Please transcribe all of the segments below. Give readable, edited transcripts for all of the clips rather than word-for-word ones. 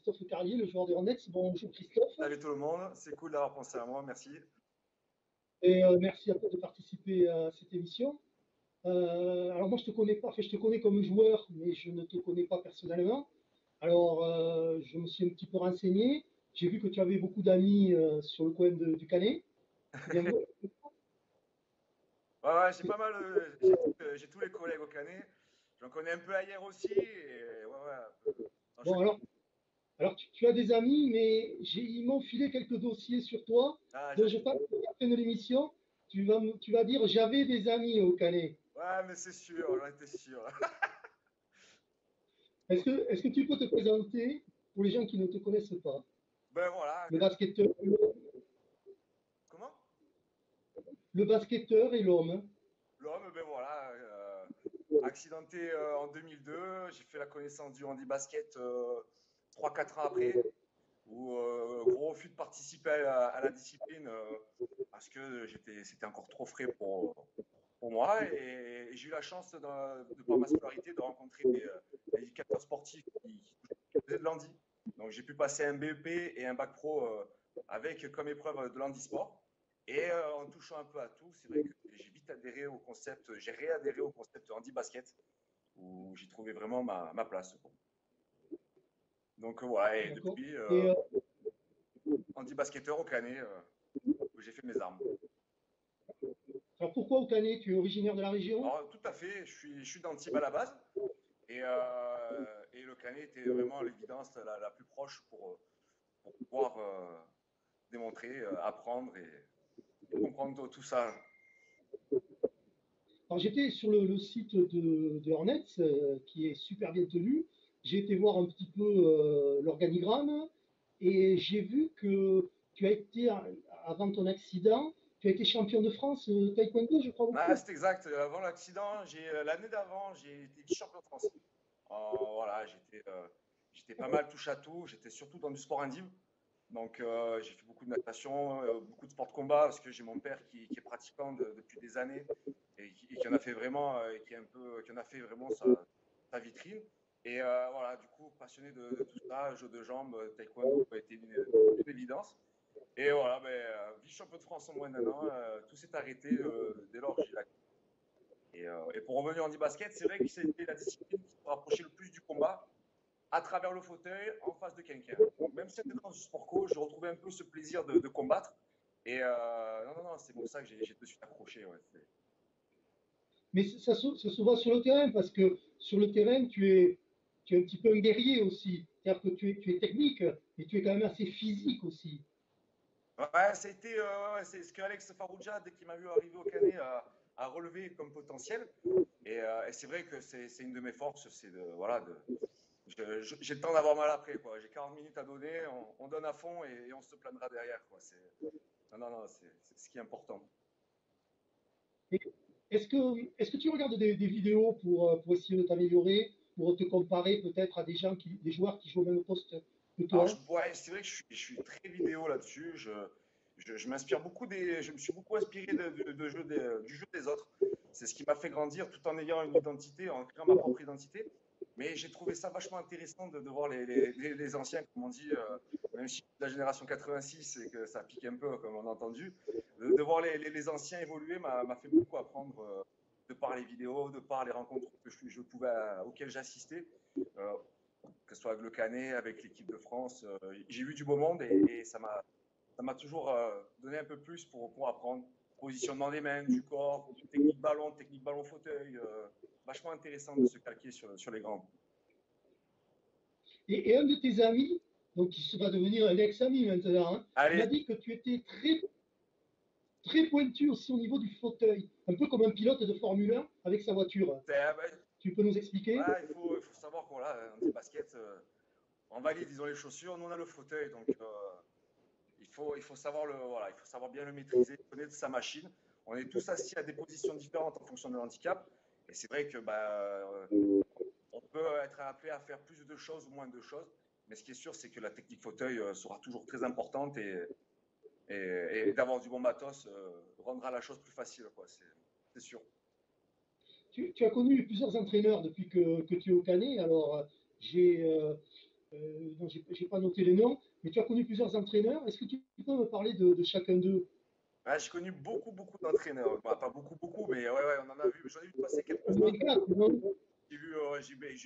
Christophe Carlier, le joueur de Hornets. Bonjour Christophe, Salut tout le monde, c'est cool d'avoir pensé à moi, merci. et merci à toi de participer à cette émission. Alors moi je te connais pas, enfin je te connais comme joueur, mais je ne te connais pas personnellement. Alors je me suis un petit peu renseigné. J'ai vu que tu avais beaucoup d'amis sur le coin du Canet. C'est bien vrai. Ouais, ouais, j'ai pas mal, j'ai tous les collègues au Canet, j'en connais un peu ailleurs aussi, et ouais, ouais, un peu dans Bon chaque. alors tu as des amis, mais ils m'ont filé quelques dossiers sur toi. Ah, Donc je pense qu'à la fin de l'émission, tu vas dire j'avais des amis au Canet. ouais, mais c'est sûr, j'en étais sûr. Est-ce que tu peux te présenter pour les gens qui ne te connaissent pas? Ben voilà, Le basketteur, comment? le basketteur et l'homme. L'homme, ben voilà, accidenté en 2002, j'ai fait la connaissance du handi-basket 3-4 ans après, où gros refus de participer à la discipline parce que c'était encore trop frais pour moi. Et j'ai eu la chance, de par ma scolarité, de rencontrer des éducateurs sportifs qui faisaient de l'handi. Donc j'ai pu passer un BEP et un bac pro avec comme épreuve de l'handisport. Et en touchant un peu à tout, c'est vrai que j'ai vite adhéré au concept, j'ai réadhéré au concept handi-basket, où j'ai trouvé vraiment ma place. Donc voilà, et D'accord. depuis, Et handi-basketteur au Canet, où j'ai fait mes armes. alors pourquoi au Canet? Tu es originaire de la région? Alors tout à fait, je suis d'Antibes à la base, et le Canet était vraiment l'évidence la plus proche pour pouvoir démontrer, apprendre et comprendre tout ça. Alors j'étais sur le site de Hornets, qui est super bien tenu. J'ai été voir un petit peu l'organigramme et j'ai vu que tu as été, avant ton accident, tu as été champion de France taekwondo, je crois Ah, beaucoup. c'est exact, avant l'accident, l'année d'avant, j'ai été vice-champion de France. Voilà, j'étais pas mal touche à tout, j'étais surtout dans du sport individuel. Donc, j'ai fait beaucoup de natation, beaucoup de sport de combat, parce que j'ai mon père qui est pratiquant depuis des années et qui en a fait vraiment, qui en a fait vraiment sa vitrine. Et voilà, du coup, passionné de tout ça, jeu de jambes, taekwondo a été une évidence. Et voilà, ben, vice-champion de France en moins d'un an, tout s'est arrêté dès lors que j'ai la. Et pour revenir en e-basket, c'est vrai que c'était la discipline qui se rapprochait le plus du combat à travers le fauteuil en face de quelqu'un. Donc même si c'était dans du sport co, je retrouvais un peu ce plaisir de combattre. Et non, non, non, c'est pour ça que j'ai de suite accroché. Ouais, Mais ça se voit sur le terrain parce que sur le terrain, tu es un petit peu un guerrier aussi. C'est-à-dire que tu es technique, mais tu es quand même assez physique aussi. ouais, ça a été, ouais, c'est ce que Alex Farouja, dès qu'il m'a vu arriver au Canet, a relevé comme potentiel. Et c'est vrai que c'est une de mes forces, c'est voilà, j'ai le temps d'avoir mal après, quoi. J'ai 40 minutes à donner, on donne à fond et on se plaindra derrière, quoi. Non, non, non, c'est ce qui est important. Et est-ce que tu regardes des vidéos pour essayer de t'améliorer, pour te comparer peut-être à des joueurs qui jouent au même poste que Alors, toi? ouais, c'est vrai que je suis très vidéo là-dessus. Je m'inspire beaucoup je me suis beaucoup inspiré du jeu des autres. C'est ce qui m'a fait grandir tout en ayant une identité, en créant ma propre identité. Mais j'ai trouvé ça vachement intéressant de voir les anciens, comme on dit, même si je suis de la génération 86 et que ça pique un peu, comme on a entendu, de voir les anciens évoluer m'a fait beaucoup apprendre de par les vidéos, de par les rencontres auxquelles j'assistais. Euh, que ce soit avec le Canet, avec l'équipe de France. J'ai vu du beau monde et ça m'a toujours donné un peu plus pour apprendre. Positionnement des mains, du corps, technique ballon fauteuil. Vachement intéressant de se calquer sur les grands. Et un de tes amis, donc qui va devenir un ex-ami maintenant, hein, m'a Allez, dit que tu étais très pointu aussi au niveau du fauteuil, un peu comme un pilote de Formule 1 avec sa voiture. Tu peux nous expliquer? voilà, il faut savoir qu'on a un petit basket. On valide, disons, les chaussures. Nous, on a le fauteuil. Donc, il faut savoir voilà, il faut savoir bien le maîtriser, connaître sa machine. On est tous assis à des positions différentes en fonction de l'handicap. Et c'est vrai que on peut être appelé à faire plus de choses ou moins de choses. Mais ce qui est sûr, c'est que la technique fauteuil sera toujours très importante et d'avoir du bon matos rendra la chose plus facile, quoi. C'est sûr. Tu as connu plusieurs entraîneurs depuis que tu es au Canet. Alors, j'ai dont j'ai pas noté les noms, mais tu as connu plusieurs entraîneurs. Est-ce que tu peux me parler de chacun d'eux? Ouais, j'ai connu beaucoup d'entraîneurs. Bah, pas beaucoup, mais ouais, on en a vu. J'en ai vu passer Au quelques-uns. moins quatre, non? J'ai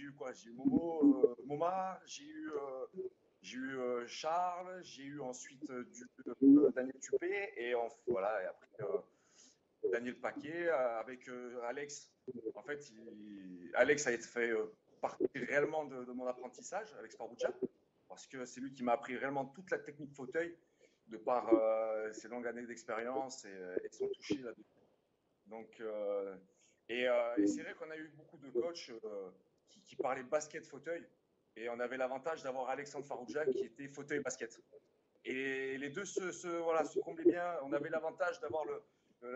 eu quoi? J'ai eu Moma, j'ai eu Charles, j'ai eu ensuite Daniel Tupé, voilà, et après Daniel Paquet avec Alex. En fait, Alex a été fait partie réellement de mon apprentissage, Alex Farouja, parce que c'est lui qui m'a appris réellement toute la technique fauteuil, de par ses longues années d'expérience et son toucher là-dessus. Donc, et c'est vrai qu'on a eu beaucoup de coachs qui parlaient basket fauteuil, et on avait l'avantage d'avoir Alexandre Farouja qui était fauteuil basket. Et les deux voilà, se comblaient bien. On avait l'avantage d'avoir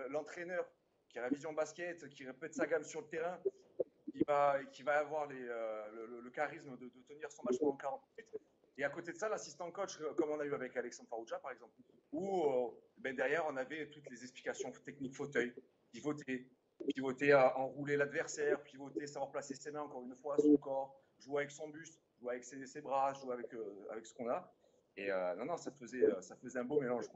l'entraîneur qui a la vision basket, qui répète sa gamme sur le terrain, qui va avoir le charisme de tenir son match pendant 40 minutes. Et à côté de ça, l'assistant coach, comme on a eu avec Alexandre Farouja, par exemple, où derrière, on avait toutes les explications techniques fauteuil, pivoter à enrouler l'adversaire, pivoter, savoir placer ses mains, encore une fois, son corps, jouer avec son buste, jouer avec ses bras, jouer avec ce qu'on a. Et non, ça faisait un beau mélange.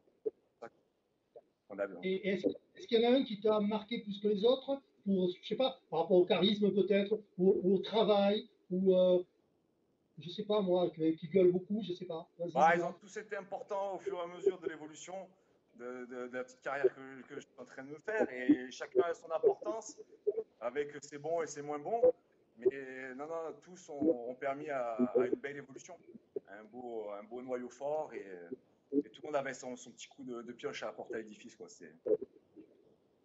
Et est-ce qu'il y en a un qui t'a marqué plus que les autres pour, je sais pas, par rapport au charisme peut-être, ou au travail, ou je sais pas moi, qui gueule beaucoup, je sais pas. Vas-y, Bah, ils ont dis-moi. tous été importants au fur et à mesure de l'évolution de la petite carrière que je suis en train de me faire. Et chacun a son importance, avec ses bons et ses moins bons. Mais non, tous ont permis à une belle évolution. Un beau noyau fort. Et tout le monde avait son petit coup de pioche à apporter à l'édifice, quoi.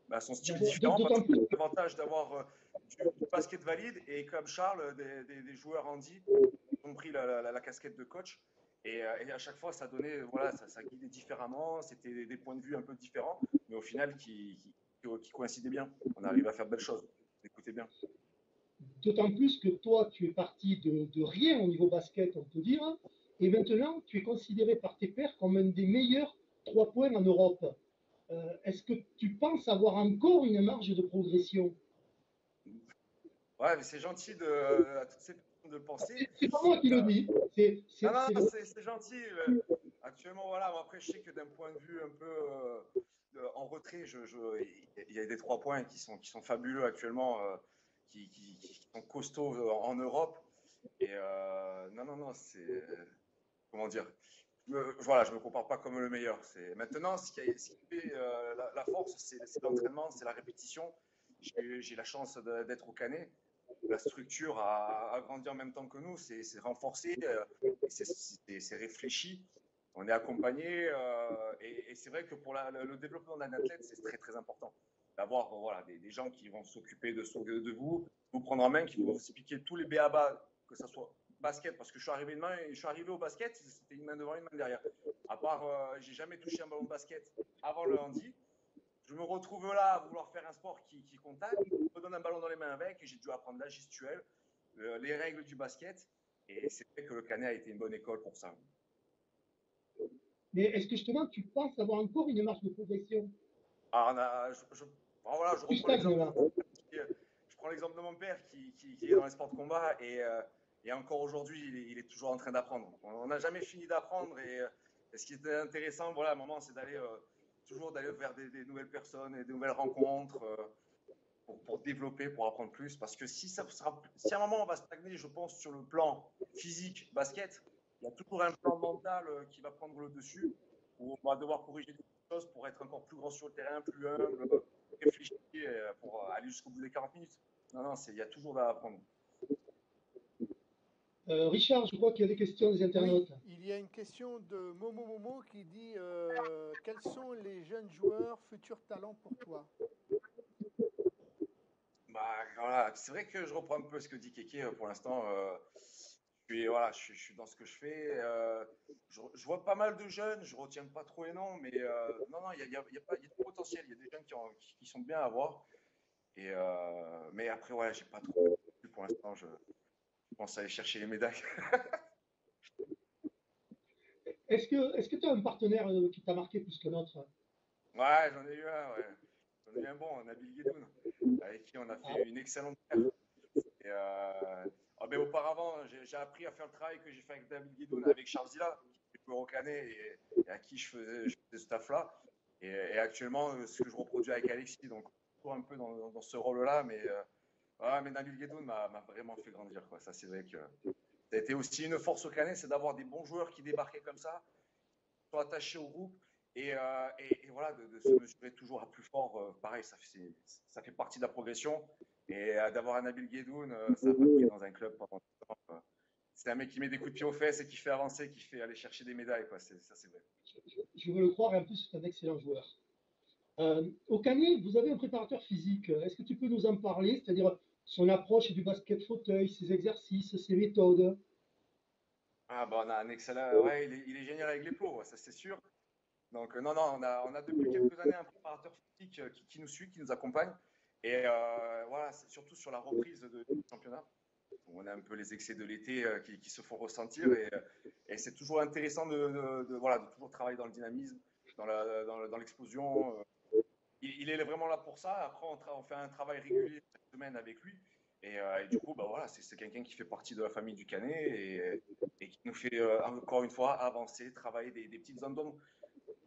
Bah, son style différent, parce D'autant que j'ai plus. l'avantage d'avoir du basket valide, et comme Charles, des joueurs handi qui ont pris la casquette de coach. Et à chaque fois, ça donnait, voilà, ça guidait différemment, c'était des points de vue un peu différents, mais au final qui coïncidaient bien. On arrive à faire de belles choses. Écoutez bien. D'autant plus que toi, tu es parti de rien au niveau basket, on peut dire, et maintenant, tu es considéré par tes pairs comme un des meilleurs 3 points en Europe. Est-ce que tu penses avoir encore une marge de progression? Ouais, mais c'est gentil à toutes ces personnes de le penser. C'est pas moi qui le Euh, dis, non, c'est le. c'est gentil. Actuellement, voilà, bon, après, je sais que d'un point de vue un peu en retrait, il y a des 3 points qui sont fabuleux actuellement, qui sont costauds en Europe. Et non, comment dire, voilà, je me compare pas comme le meilleur. Maintenant ce qui fait la force, c'est l'entraînement, c'est la répétition. J'ai la chance d'être au Canet. La structure a grandi en même temps que nous, c'est renforcé, et c'est réfléchi. On est accompagné, et c'est vrai que pour le développement d'un athlète, c'est très important d'avoir voilà, des gens qui vont s'occuper de vous prendre en main, qui vont vous expliquer tous les b.a.-ba, que ce soit basket, parce que je suis arrivé au basket, c'était une main devant, une main derrière. À part, j'ai jamais touché un ballon de basket avant le handi. Je me retrouve là à vouloir faire un sport qui contacte. On me donne un ballon dans les mains avec, et j'ai dû apprendre la gestuelle, les règles du basket. Et c'est vrai que le Canet a été une bonne école pour ça. Mais est-ce que justement, tu penses avoir encore une marge de progression? Alors, voilà, je Tu reprends stagnes l'exemple de là. mon père. Je prends l'exemple de mon père qui est dans les sports de combat, et encore aujourd'hui, il est toujours en train d'apprendre. On n'a jamais fini d'apprendre, et ce qui est intéressant, voilà, à un moment, c'est toujours d'aller vers des nouvelles personnes et des nouvelles rencontres, pour développer, pour apprendre plus. Parce que si à un moment on va stagner, je pense, sur le plan physique, basket, il y a toujours un plan mental qui va prendre le dessus, où on va devoir corriger des choses pour être encore plus grand sur le terrain, plus humble, réfléchir, pour aller jusqu'au bout des 40 minutes. Non, il y a toujours à apprendre. Richard, je crois qu'il y a des questions des Oui, internautes. il y a une question de Momo Momo qui dit quels sont les jeunes joueurs futurs talents pour toi? Bah, voilà. C'est vrai que je reprends un peu ce que dit Keke pour l'instant. Voilà, je suis dans ce que je fais. Je vois pas mal de jeunes, je retiens pas trop les noms, mais non, il y a du potentiel. Il y a des jeunes qui sont bien à voir. Mais après, ouais, j'ai pas trop pour l'instant. Je pense aller chercher les médailles. Est-ce que tu as un partenaire qui t'a marqué plus que l'autre? Ouais, j'en ai eu un, ouais. J'en ai eu un bon, Nabil Guédoun, avec qui on a fait une excellente paire. Et mais auparavant, j'ai appris à faire le travail que j'ai fait avec David Guidoun, avec Charles Zilla, qui est au Canet et à qui je faisais ce taf-là. Et actuellement, ce que je reproduis avec Alexis, donc toujours un peu dans ce rôle-là, mais Nabil Guedoun m'a vraiment fait grandir, quoi. Ça, c'est vrai que ça a été aussi une force au Canet, c'est d'avoir des bons joueurs qui débarquaient comme ça, qui sont attachés au groupe, et voilà, de se mesurer toujours à plus fort. Pareil, ça fait partie de la progression. Et d'avoir un Nabil Guedoun, ça n'a pas pris dans un club pendant longtemps. C'est un mec qui met des coups de pied aux fesses et qui fait avancer, qui fait aller chercher des médailles, quoi. Ça, c'est vrai. Je veux le croire, et en plus, c'est un excellent joueur. Au Canet, vous avez un préparateur physique. Est-ce que tu peux nous en parler, c'est-à-dire son approche du basket fauteuil, ses exercices, ses méthodes? Ah, bah, on a un excellent. Ouais, il est génial avec les plots, ouais, ça c'est sûr. Donc, non, non, on a depuis quelques années un préparateur physique qui nous suit, qui nous accompagne. Et voilà, c'est surtout sur la reprise du championnat. On a un peu les excès de l'été qui se font ressentir. Et c'est toujours intéressant voilà, de toujours travailler dans le dynamisme, dans l'explosion. Il est vraiment là pour ça. Après, on fait un travail régulier cette semaine avec lui. Et du coup, bah voilà, c'est quelqu'un qui fait partie de la famille du Canet et qui nous fait encore une fois avancer, travailler des petites zones d'ombre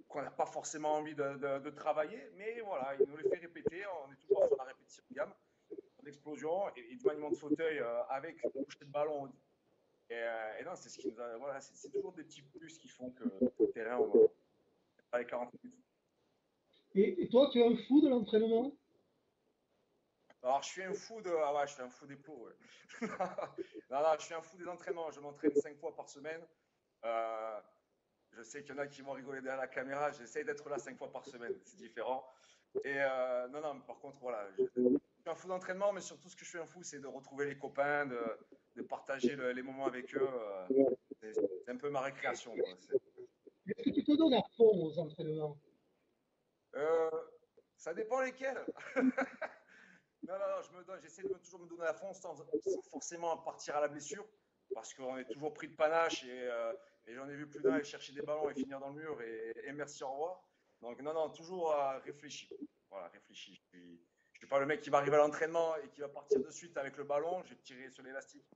qu'on n'a pas forcément envie de travailler, mais voilà, il nous les fait répéter. On est toujours sur la répétition de gamme, l'explosion et du maniement de fauteuil avec le toucher de ballon. Et non, c'est ce qui nous a. Voilà, c'est toujours des petits plus qui font que le terrain, on va les 40 minutes. Et toi, tu es un fou de l'entraînement? Alors, je suis un fou de. Ah ouais, je suis un fou des plots. Ouais. Non, non, je suis un fou des entraînements. Je m'entraîne 5 fois par semaine. Euh, je sais qu'il y en a qui vont rigoler derrière la caméra. J'essaye d'être là 5 fois par semaine. C'est différent. Et non, non, par contre, voilà. Je suis un fou d'entraînement, mais surtout, ce que je suis un fou, c'est de retrouver les copains, de partager les moments avec eux. C'est un peu ma récréation, quoi. Est-ce que tu te donnes à fond aux entraînements? Euh, ça dépend lesquels. Non, non, non, j'essaie de toujours me donner à fond sans forcément partir à la blessure, parce qu'on est toujours pris de panache et j'en ai vu plus d'un aller chercher des ballons et finir dans le mur et merci, au revoir. Donc, non, non, toujours réfléchi. Voilà, réfléchi. Je suis pas le mec qui va arriver à l'entraînement et qui va partir de suite avec le ballon. Je vais tirer sur l'élastique.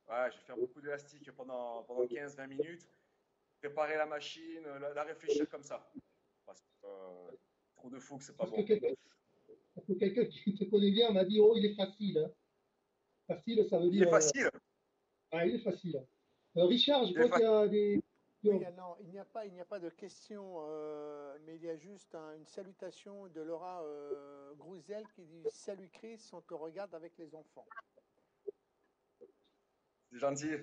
Ouais, je vais faire beaucoup d'élastique pendant 15-20 minutes, préparer la machine, la réfléchir comme ça. Parce que trop de fou que c'est pas Parce que bon. quelqu'un qui te connaît bien m'a dit, oh, il est facile, hein. Facile, ça veut Il est dire, facile. ah, il est facile. Richard, je Il est crois qu'il y facile. a des... Oui, non, il n'y a pas de question, mais il y a juste une salutation de Laura Grouzel qui dit Salut Chris, on te regarde avec les enfants. C'est gentil.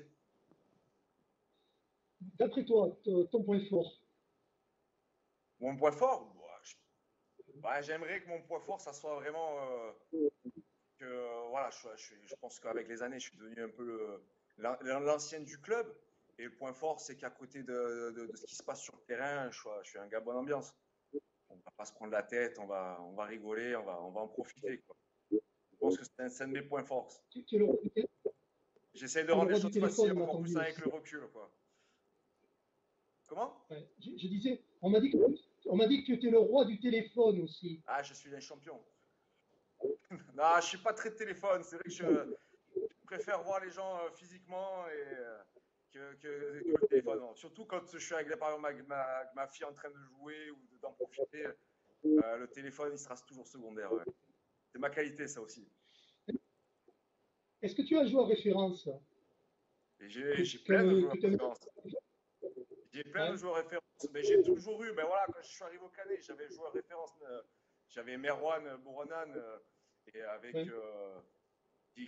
D'après toi, ton point fort. Mon point fort, j'aimerais que mon point fort, ça soit vraiment que voilà, je pense qu'avec les années, je suis devenu un peu l'ancien du club. Et le point fort, c'est qu'à côté de ce qui se passe sur le terrain, je suis un gars bonne ambiance. On va pas se prendre la tête, on va rigoler, on va en profiter, quoi. Je pense que c'est un de mes points forts. Tu es J'essaie de le rendre les roi du choses faciles, téléphone, on m'a encore plus entendu avec aussi. le recul, quoi. Comment? Ouais. Je disais, on m'a dit que tu étais le roi du téléphone aussi. Ah, je suis un champion. Non, je suis pas très de téléphone. C'est vrai que je préfère voir les gens physiquement que le téléphone. Non. Surtout quand je suis avec, par exemple, ma fille en train de jouer ou d'en profiter, le téléphone, il sera toujours secondaire. Ouais. C'est ma qualité, ça aussi. Est-ce que tu as joué en référence? Et Que, j'ai plein de que, joueurs que tu référence. J'ai plein de ouais, joueurs référence. Mais j'ai toujours eu, ben voilà, quand je suis arrivé au Canet, j'avais joueur référence. J'avais Merwan Bouranan et avec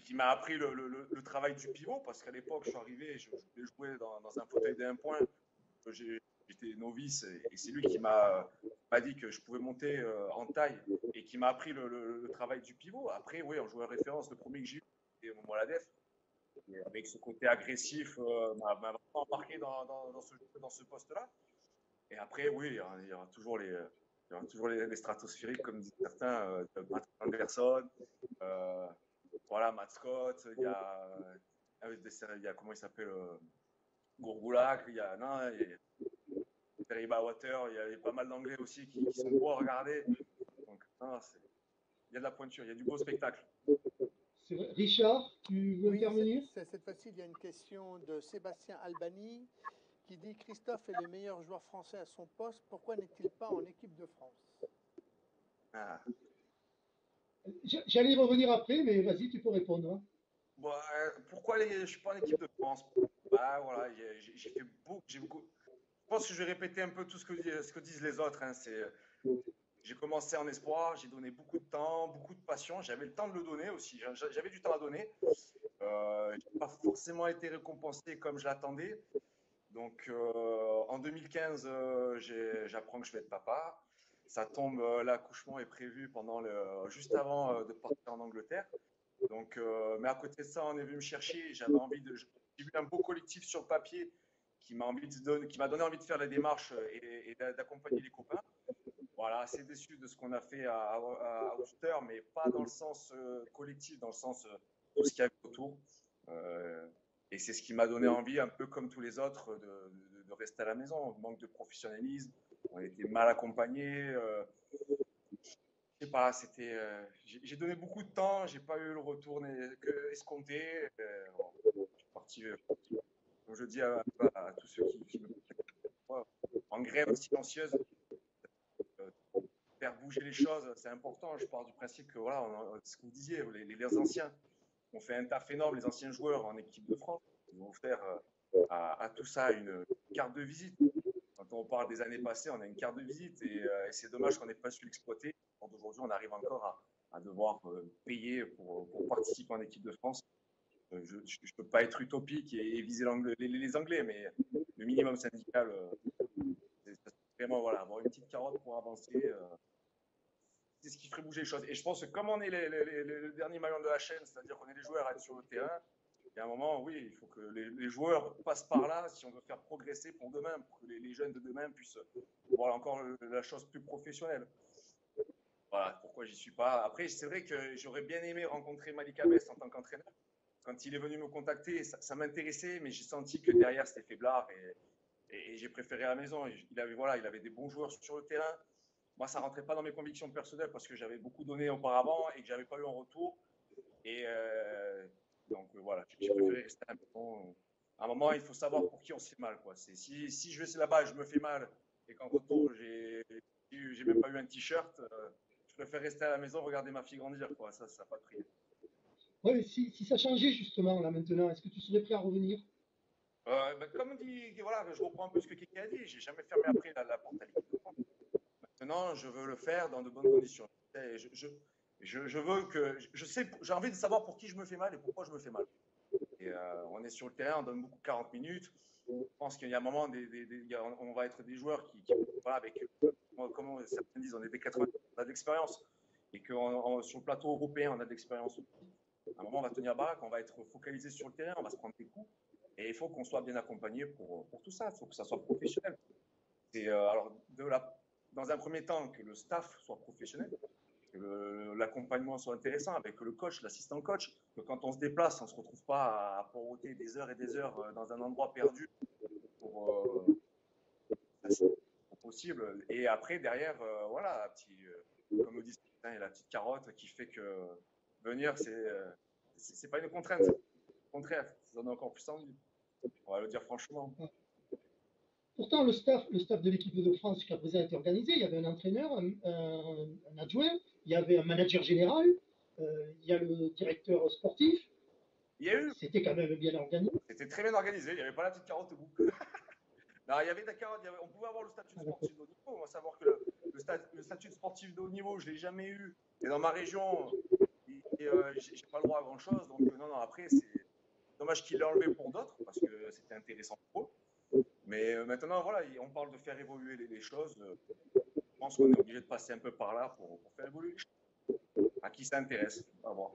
qui m'a appris le travail du pivot, parce qu'à l'époque, je suis arrivé, je voulais jouer dans un fauteuil d'un point. J'étais novice et c'est lui qui m'a dit que je pouvais monter en taille et qui m'a appris le travail du pivot. Après, oui, en joueur référence, le premier que j'ai eu, c'était Momo Ladef. Et avec ce côté agressif, m'a vraiment embarqué dans ce poste-là. Et après, oui, il y aura toujours les stratosphériques, comme disent certains, Patrick Anderson, voilà, Matt Scott, comment il s'appelle, Gourgoulac, non, Terry Water, il y a pas mal d'anglais aussi qui sont beaux à regarder. Donc, non, il y a de la pointure, il y a du beau spectacle. C'est vrai. Richard, tu veux Oui, intervenir? cette fois-ci, il y a une question de Sébastien Albani qui dit Christophe est le meilleur joueur français à son poste, pourquoi n'est-il pas en équipe de France? Ah. J'allais y revenir après, mais vas-y, tu peux répondre, hein. Bon, pourquoi je suis pas en équipe de France? Bah voilà, j'ai fait beaucoup, je pense que je vais répéter un peu tout ce que disent les autres, hein. J'ai commencé en espoir, j'ai donné beaucoup de temps, beaucoup de passion. J'avais le temps de le donner aussi. J'avais du temps à donner. Je n'ai pas forcément été récompensé comme je l'attendais. Donc en 2015, j'apprends que je vais être papa. Ça tombe, l'accouchement est prévu juste avant de partir en Angleterre. Donc, mais à côté de ça, on est venu me chercher. J'ai vu un beau collectif sur le papier qui m'a donné envie de faire la démarche et d'accompagner les copains. Voilà, assez déçu de ce qu'on a fait à Worcester, mais pas dans le sens collectif, dans le sens tout ce qu'il y a autour. Euh, et c'est ce qui m'a donné envie, un peu comme tous les autres, de rester à la maison. Manque de professionnalisme, on a été mal accompagnés. Je sais pas, j'ai donné beaucoup de temps, j'ai pas eu le retour escompté. Je suis parti, comme je dis à tous ceux qui me en grève silencieuse. Faire bouger les choses, c'est important. Je pars du principe que, voilà, ce que vous disiez, les anciens ont fait un taf énorme, les anciens joueurs en équipe de France. Ils vont faire à tout ça une carte de visite. Quand on parle des années passées, on a une carte de visite et c'est dommage qu'on n'ait pas su l'exploiter. Aujourd'hui, on arrive encore à devoir payer pour participer en équipe de France. Je ne peux pas être utopique et viser les Anglais, mais le minimum syndical, c'est vraiment voilà, avoir une petite carotte pour avancer. C'est ce qui ferait bouger les choses. Et je pense que comme on est le dernier maillon de la chaîne, c'est-à-dire qu'on est les joueurs à être sur le terrain, il y a un moment, oui, il faut que les joueurs passent par là si on veut faire progresser pour demain, pour que les jeunes de demain puissent voir encore la chose plus professionnelle. Voilà pourquoi j'y suis pas. Après, c'est vrai que j'aurais bien aimé rencontrer Malik Abès en tant qu'entraîneur. Quand il est venu me contacter, ça m'intéressait, mais j'ai senti que derrière c'était faiblard et j'ai préféré à la maison. Il avait des bons joueurs sur le terrain. Moi, ça rentrait pas dans mes convictions personnelles parce que j'avais beaucoup donné auparavant et que j'avais pas eu en retour. Et donc voilà, j'ai préféré rester à la maison. À un moment, il faut savoir pour qui on se fait mal, quoi. Si je vais là-bas, je me fais mal et qu'en retour, j'ai même pas eu un t-shirt, je préfère rester à la maison, regarder ma fille grandir, quoi. Ça n'a pas de prix. Ouais, si ça changeait justement là maintenant, est-ce que tu serais prêt à revenir? Comme dit, voilà, je reprends un peu ce que Kiki a dit. J'ai jamais fermé après la porte à l'équipe de France. Maintenant, je veux le faire dans de bonnes conditions. Et je veux que, je sais, j'ai envie de savoir pour qui je me fais mal et pourquoi je me fais mal. Et on est sur le terrain, on donne beaucoup 40 minutes. Je pense qu'il y a un moment, on va être des joueurs qui voilà, comme certains disent, on est des 80, on a de l'expérience. Et que sur le plateau européen, on a de l'expérience aussi. À un moment, on va tenir baraque, on va être focalisé sur le terrain, on va se prendre des coups. Et il faut qu'on soit bien accompagné pour tout ça. Il faut que ça soit professionnel. Alors, dans un premier temps, que le staff soit professionnel, que l'accompagnement soit intéressant avec le coach, l'assistant coach, que quand on se déplace, on ne se retrouve pas à poireauter des heures et des heures dans un endroit perdu pour possible. Et après, derrière, voilà, comme nous dit certains, la petite carotte qui fait que venir, c'est pas une contrainte. Au contraire, ça donne encore plus envie. On va le dire franchement. Pourtant, le staff de l'équipe de France jusqu'à présent était organisé. Il y avait un entraîneur, un adjoint, il y avait un manager général, il y a le directeur sportif. Il y a eu, C'était quand même bien organisé. c'était très bien organisé. Il n'y avait pas la petite carotte au bout. Non, il y avait d'accord, on pouvait avoir le statut de sportif de haut niveau. On va savoir que le statut de sportif de haut niveau, je ne l'ai jamais eu. Et dans ma région, j'ai pas le droit à grand chose. Donc, non, après, c'est dommage qu'il l'ait enlevé pour d'autres parce que c'était intéressant pour eux. Mais maintenant, voilà, on parle de faire évoluer les choses. Je pense qu'on est obligé de passer un peu par là pour faire évoluer les choses. À qui ça intéresse, à voir.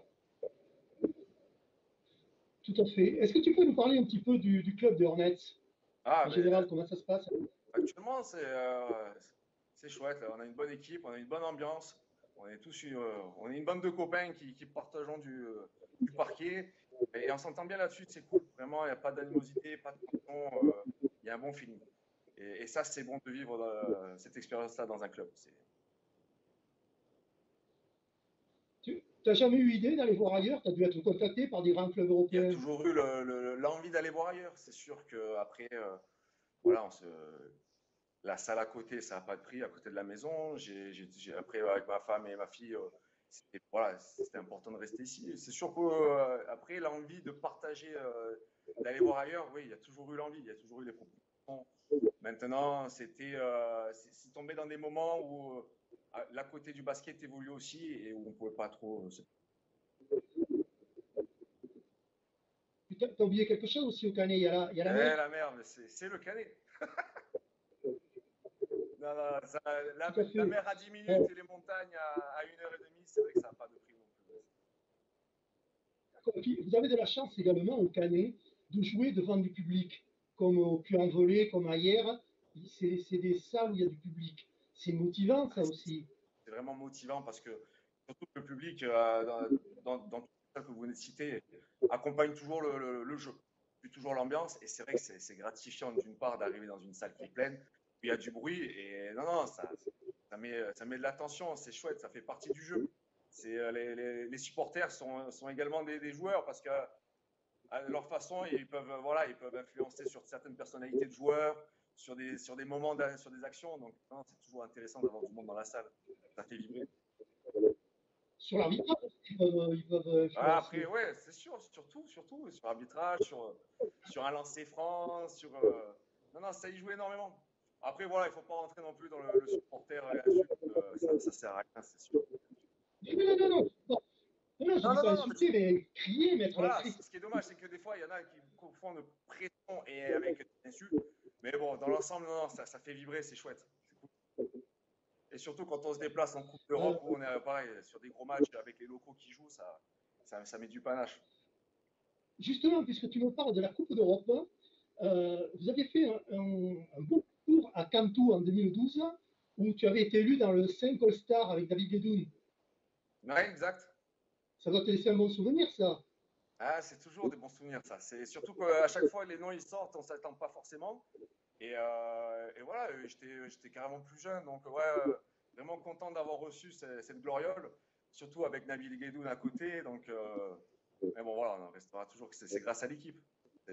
Tout à fait. Est-ce que tu peux nous parler un petit peu du club de Hornets? Ah, En mais général, comment ça se passe? actuellement, c'est chouette. On a une bonne équipe, on a une bonne ambiance. On est une bande de copains qui partageons du parquet. Et on s'entend bien là-dessus, c'est cool. Vraiment, il n'y a pas d'animosité, pas de tension. Il y a un bon feeling. Et ça, c'est bon de vivre cette expérience-là dans un club. t'as jamais eu idée d'aller voir ailleurs? Tu as dû être contacté par des grands clubs Il y a européens. toujours eu l'envie d'aller voir ailleurs. C'est sûr qu'après, voilà, la salle à côté, ça n'a pas de prix à côté de la maison. Après, avec ma femme et ma fille, voilà, c'était important de rester ici. C'est sûr qu'après, l'envie de partager, d'aller voir ailleurs, oui, il y a toujours eu l'envie, il y a toujours eu des propositions. Maintenant, c'est tombé dans des moments où la côté du basket évolue aussi et où on ne pouvait pas trop. Tu as oublié quelque chose aussi au Canet, il y a la mer, La mer, c'est le Canet. Non, non, tout à la fait. mer à 10 minutes et les montagnes à 1 heure et demie, c'est vrai que ça n'a pas de prix non plus. Puis, vous avez de la chance également au Canet de jouer devant du public, comme au Puy-en-Velay, comme ailleurs. C'est des salles où il y a du public. C'est motivant, ça aussi. C'est vraiment motivant parce que surtout que le public, dans tout ça que vous venez de citer, accompagne toujours le jeu, puis toujours l'ambiance. Et c'est vrai que c'est gratifiant d'une part d'arriver dans une salle qui est pleine, puis il y a du bruit. Et non, non, ça met de l'attention, c'est chouette, ça fait partie du jeu. Les supporters sont également des joueurs parce que à leur façon, voilà, ils peuvent influencer sur certaines personnalités de joueurs, sur des moments, sur des actions. Donc, c'est toujours intéressant d'avoir du monde dans la salle. Ça fait vibrer. Sur l'arbitrage, ils peuvent Après, influencer. ouais, c'est sûr, surtout sur l'arbitrage, sur un lancer franc, Non, non, ça y joue énormément. Après, voilà, il ne faut pas rentrer non plus dans le supporter et l'insulte. Ça sert à rien, c'est sûr. Non, non, non, non. Non, non, je Non, dis non, pas non, non, mais insulter, mais crier, mettre la voilà, crise. ce qui est dommage, c'est que des fois, il y en a qui confondent pression et avec des insultes. Mais bon, dans l'ensemble, non, non, ça fait vibrer, c'est chouette. C'est cool. Et surtout quand on se déplace en Coupe Euh, d'Europe où on est pareil, sur des gros matchs avec les locaux qui jouent, ça met du panache. Justement, puisque tu me parles de la Coupe d'Europe, vous avez fait un beau tour à Cantou en 2012, où tu avais été élu dans le 5 All-Star avec David Guedoun. Ouais, exact. Ça doit te laisser un bon souvenir, ça. Ah, c'est toujours des bons souvenirs, ça. C'est surtout qu'à chaque fois, les noms ils sortent, on ne s'attend pas forcément. Et voilà, j'étais carrément plus jeune, donc ouais, vraiment content d'avoir reçu cette gloriole, surtout avec Nabil Guédoun à côté. Donc, mais bon, voilà, on restera toujours que c'est grâce à l'équipe.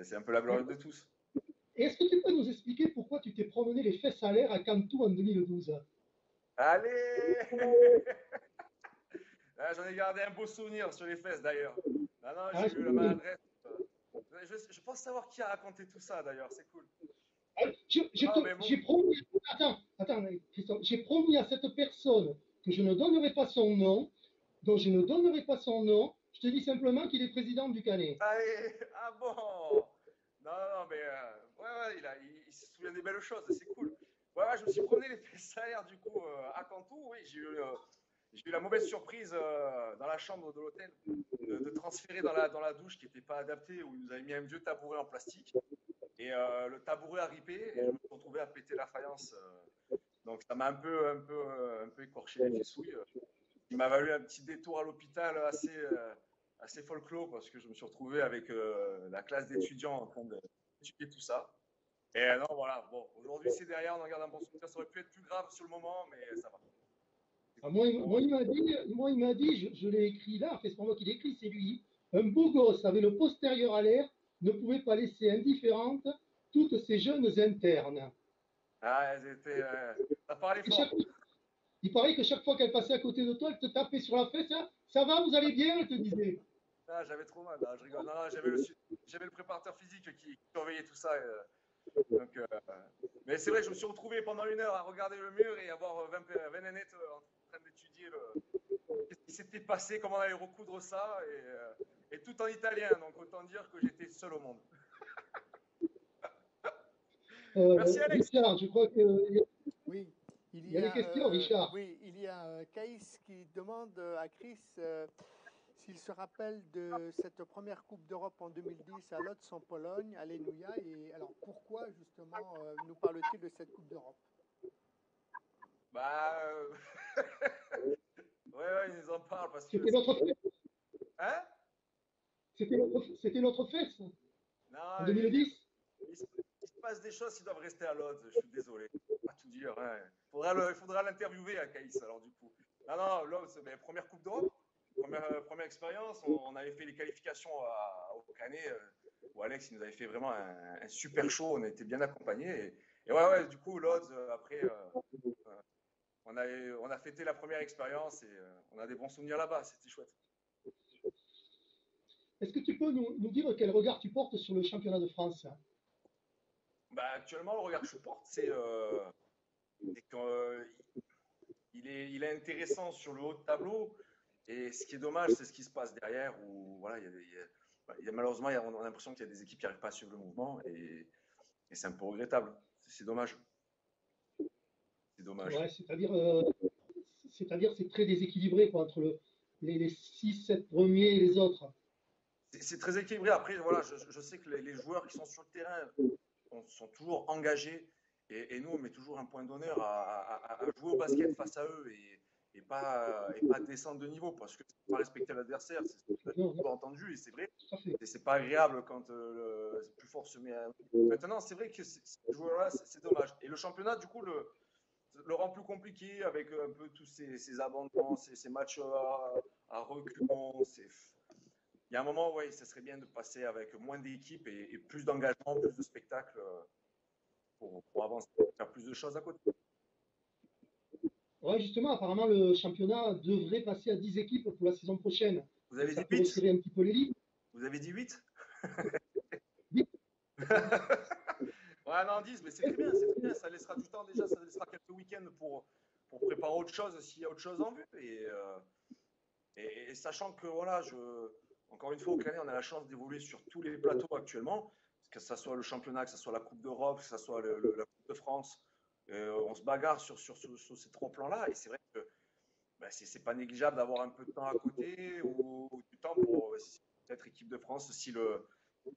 C'est un peu la gloriole de tous. Et est-ce que tu peux nous expliquer pourquoi tu t'es promené les fesses à l'air à Cantou en 2012? Allez! Ah, j'en ai gardé un beau souvenir sur les fesses d'ailleurs. Non, non, Ah, j'ai eu la maladresse. Je pense savoir qui a raconté tout ça d'ailleurs, c'est cool. Ah, mais bon. j'ai promis, attends, Christophe, j'ai promis à cette personne que je ne donnerai pas son nom, dont je ne donnerai pas son nom. Je te dis simplement qu'il est président du Canet. Allez, ah bon? Non, non, mais ouais, ouais, il se souvient des belles choses, c'est cool. Ouais, ouais, je me suis promené les fesses à l'air du coup à Cantou. Oui, j'ai eu la mauvaise surprise dans la chambre de l'hôtel de transférer dans la douche qui n'était pas adaptée, où ils nous avaient mis un vieux tabouret en plastique. Et le tabouret a ripé et je me suis retrouvé à péter la faïence. Donc ça m'a un peu écorché les fessouilles. Il m'a valu un petit détour à l'hôpital assez folklore parce que je me suis retrouvé avec la classe d'étudiants en train d'étudier tout ça. Et non, voilà, bon, aujourd'hui c'est derrière, on en garde un bon souvenir. Ça aurait pu être plus grave sur le moment, mais ça va. Ah, Cool. Bon, il m'a dit, je l'ai écrit là, c'est pas moi qui l'ai écrit, c'est lui. Un beau gosse avec le postérieur à l'air ne pouvait pas laisser indifférentes toutes ces jeunes internes. ah, elles étaient, ça parlait Et chaque, fort. il paraît que chaque fois qu'elle passait à côté de toi, elle te tapait sur la fesse. Hein, ça va, vous allez bien, elle te disait. Ah, j'avais trop mal, non, je rigole. Non, non, j'avais le préparateur physique qui surveillait tout ça. Donc, mais c'est vrai, je me suis retrouvé pendant 1 heure à regarder le mur et avoir 20 nanettes en train d'étudier ce qui s'était passé, comment on allait recoudre ça, et tout en italien. Donc autant dire que j'étais seul au monde. Merci Alex. Richard, je crois qu'il Oui, y a des questions, Richard. oui, il y a Caïs qui demande à Chris s'il se rappelle de cette première Coupe d'Europe en 2010 à Lodz en Pologne, Alléluia. Et alors pourquoi justement nous parle-t-il de cette Coupe d'Europe? Bah, ouais, ils nous en parlent parce que. C'était notre fête. Hein? C'était notre fête en Non, 2010. il se passe des choses qui doivent rester à l'autre. Je suis désolé. Pas tout dire. Hein. Il faudra l'interviewer à Caïs alors du coup. Non, non, là, c'est première Coupe d'Europe. première expérience, on avait fait les qualifications au Canet, où Alex il nous avait fait vraiment un super show, on a été bien accompagnés. Et ouais, du coup, Lodz, après, on a fêté la première expérience et on a des bons souvenirs là-bas, c'était chouette. Est-ce que tu peux nous dire quel regard tu portes sur le championnat de France? Bah, actuellement, le regard que je porte, c'est qu'il est intéressant sur le haut de tableau. Et ce qui est dommage, c'est ce qui se passe derrière, où voilà, malheureusement, on a l'impression qu'il y a des équipes qui n'arrivent pas à suivre le mouvement, et c'est un peu regrettable. C'est dommage. C'est dommage. Ouais, c'est-à-dire c'est très déséquilibré quoi, entre les 6-7 premiers et les autres. C'est très équilibré. Après, voilà, je sais que les joueurs qui sont sur le terrain sont toujours engagés, et nous, on met toujours un point d'honneur à jouer au basket face à eux, et pas descendre de niveau, parce que c'est pas respecter l'adversaire, c'est ce que j'ai toujours entendu, et c'est vrai. Et c'est pas agréable quand le plus fort se met à... Maintenant, c'est vrai que ces joueurs-là, c'est dommage. Et le championnat, du coup, le rend plus compliqué avec un peu tous ces abandons, ces matchs à reculons. Il y a un moment, oui, ça serait bien de passer avec moins d'équipes et plus d'engagement, plus de spectacles pour avancer, faire plus de choses à côté. Ouais, justement, apparemment, le championnat devrait passer à 10 équipes pour la saison prochaine. Vous avez ça dit peut 8? resserrer un petit peu les ligues. Vous avez dit 8? 10. Ouais, non, 10, mais c'est très bien, c'est très bien. Ça laissera du temps déjà, ça laissera quelques week-ends pour préparer autre chose s'il y a autre chose en vue. Et sachant que, voilà, encore une fois, au Canet, on a la chance d'évoluer sur tous les plateaux actuellement, que ce soit le championnat, que ce soit la Coupe d'Europe, que ce soit la Coupe de France. On se bagarre sur ces trois plans-là, et c'est vrai que ben, c'est pas négligeable d'avoir un peu de temps à côté, ou du temps pour peut-être équipe de France si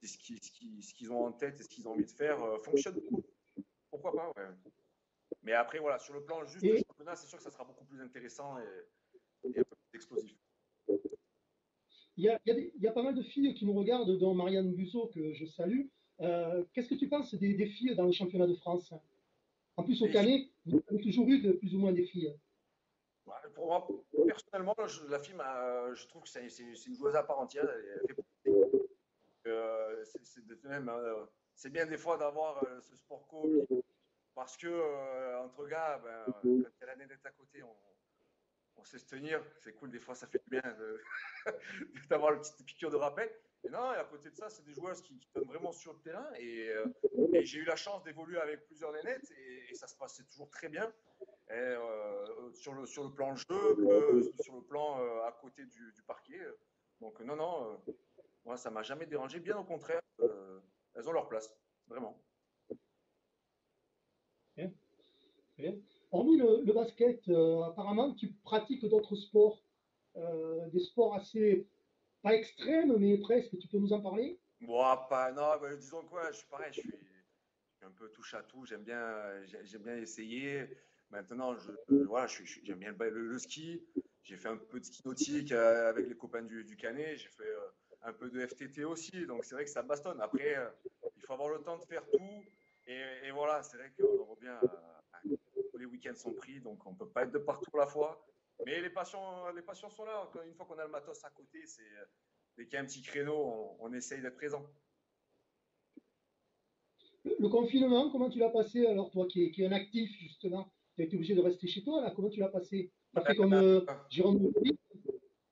ce qu'ils ont en tête et ce qu'ils ont envie de faire fonctionne. Pourquoi pas, ouais. Mais après, voilà, sur le plan juste du championnat, c'est sûr que ça sera beaucoup plus intéressant et un peu plus explosif. Il y a pas mal de filles qui nous regardent, dont Marianne Buzeau, que je salue. Qu'est-ce que tu penses des filles dans le championnat de France? En plus, au Canet, vous avez toujours eu plus ou moins des filles. Ouais, pour moi, personnellement, la fille, je trouve que c'est une joueuse à part entière. C'est bien des fois d'avoir ce sport co, parce que entre gars, quand il y a la nénette à côté, on sait se tenir. C'est cool, des fois, ça fait du bien d'avoir le petit piqûre de rappel. Et non, et à côté de ça, c'est des joueuses qui donnent vraiment sur le terrain. Et j'ai eu la chance d'évoluer avec plusieurs nénettes, et ça se passait toujours très bien. Et, sur le plan jeu, sur le plan à côté du parquet. Donc non, moi, ça m'a jamais dérangé. Bien au contraire, elles ont leur place, vraiment. Bien. Bien. Hormis le basket, apparemment, tu pratiques d'autres sports, des sports assez, pas extrêmes, mais presque. Tu peux nous en parler? Bon, pas, non, bah, disons quoi, je suis pareil, je suis un peu touche à tout. J'aime bien essayer. Maintenant, voilà, j'aime bien le ski. J'ai fait un peu de ski nautique avec les copains du Canet. J'ai fait un peu de FTT aussi. Donc, c'est vrai que ça bastonne. Après, il faut avoir le temps de faire tout. Et voilà, c'est vrai qu'on revient tous les week-ends sont pris. Donc, on ne peut pas être de partout à la fois. Mais les passions sont là. Une fois qu'on a le matos à côté, dès qu'il y a un petit créneau, on essaye d'être présent. Le confinement, comment tu l'as passé alors, toi qui es un actif, justement? Tu as été obligé de rester chez toi, là. Comment tu l'as passé? Tu as fait comme Jérôme Leroy?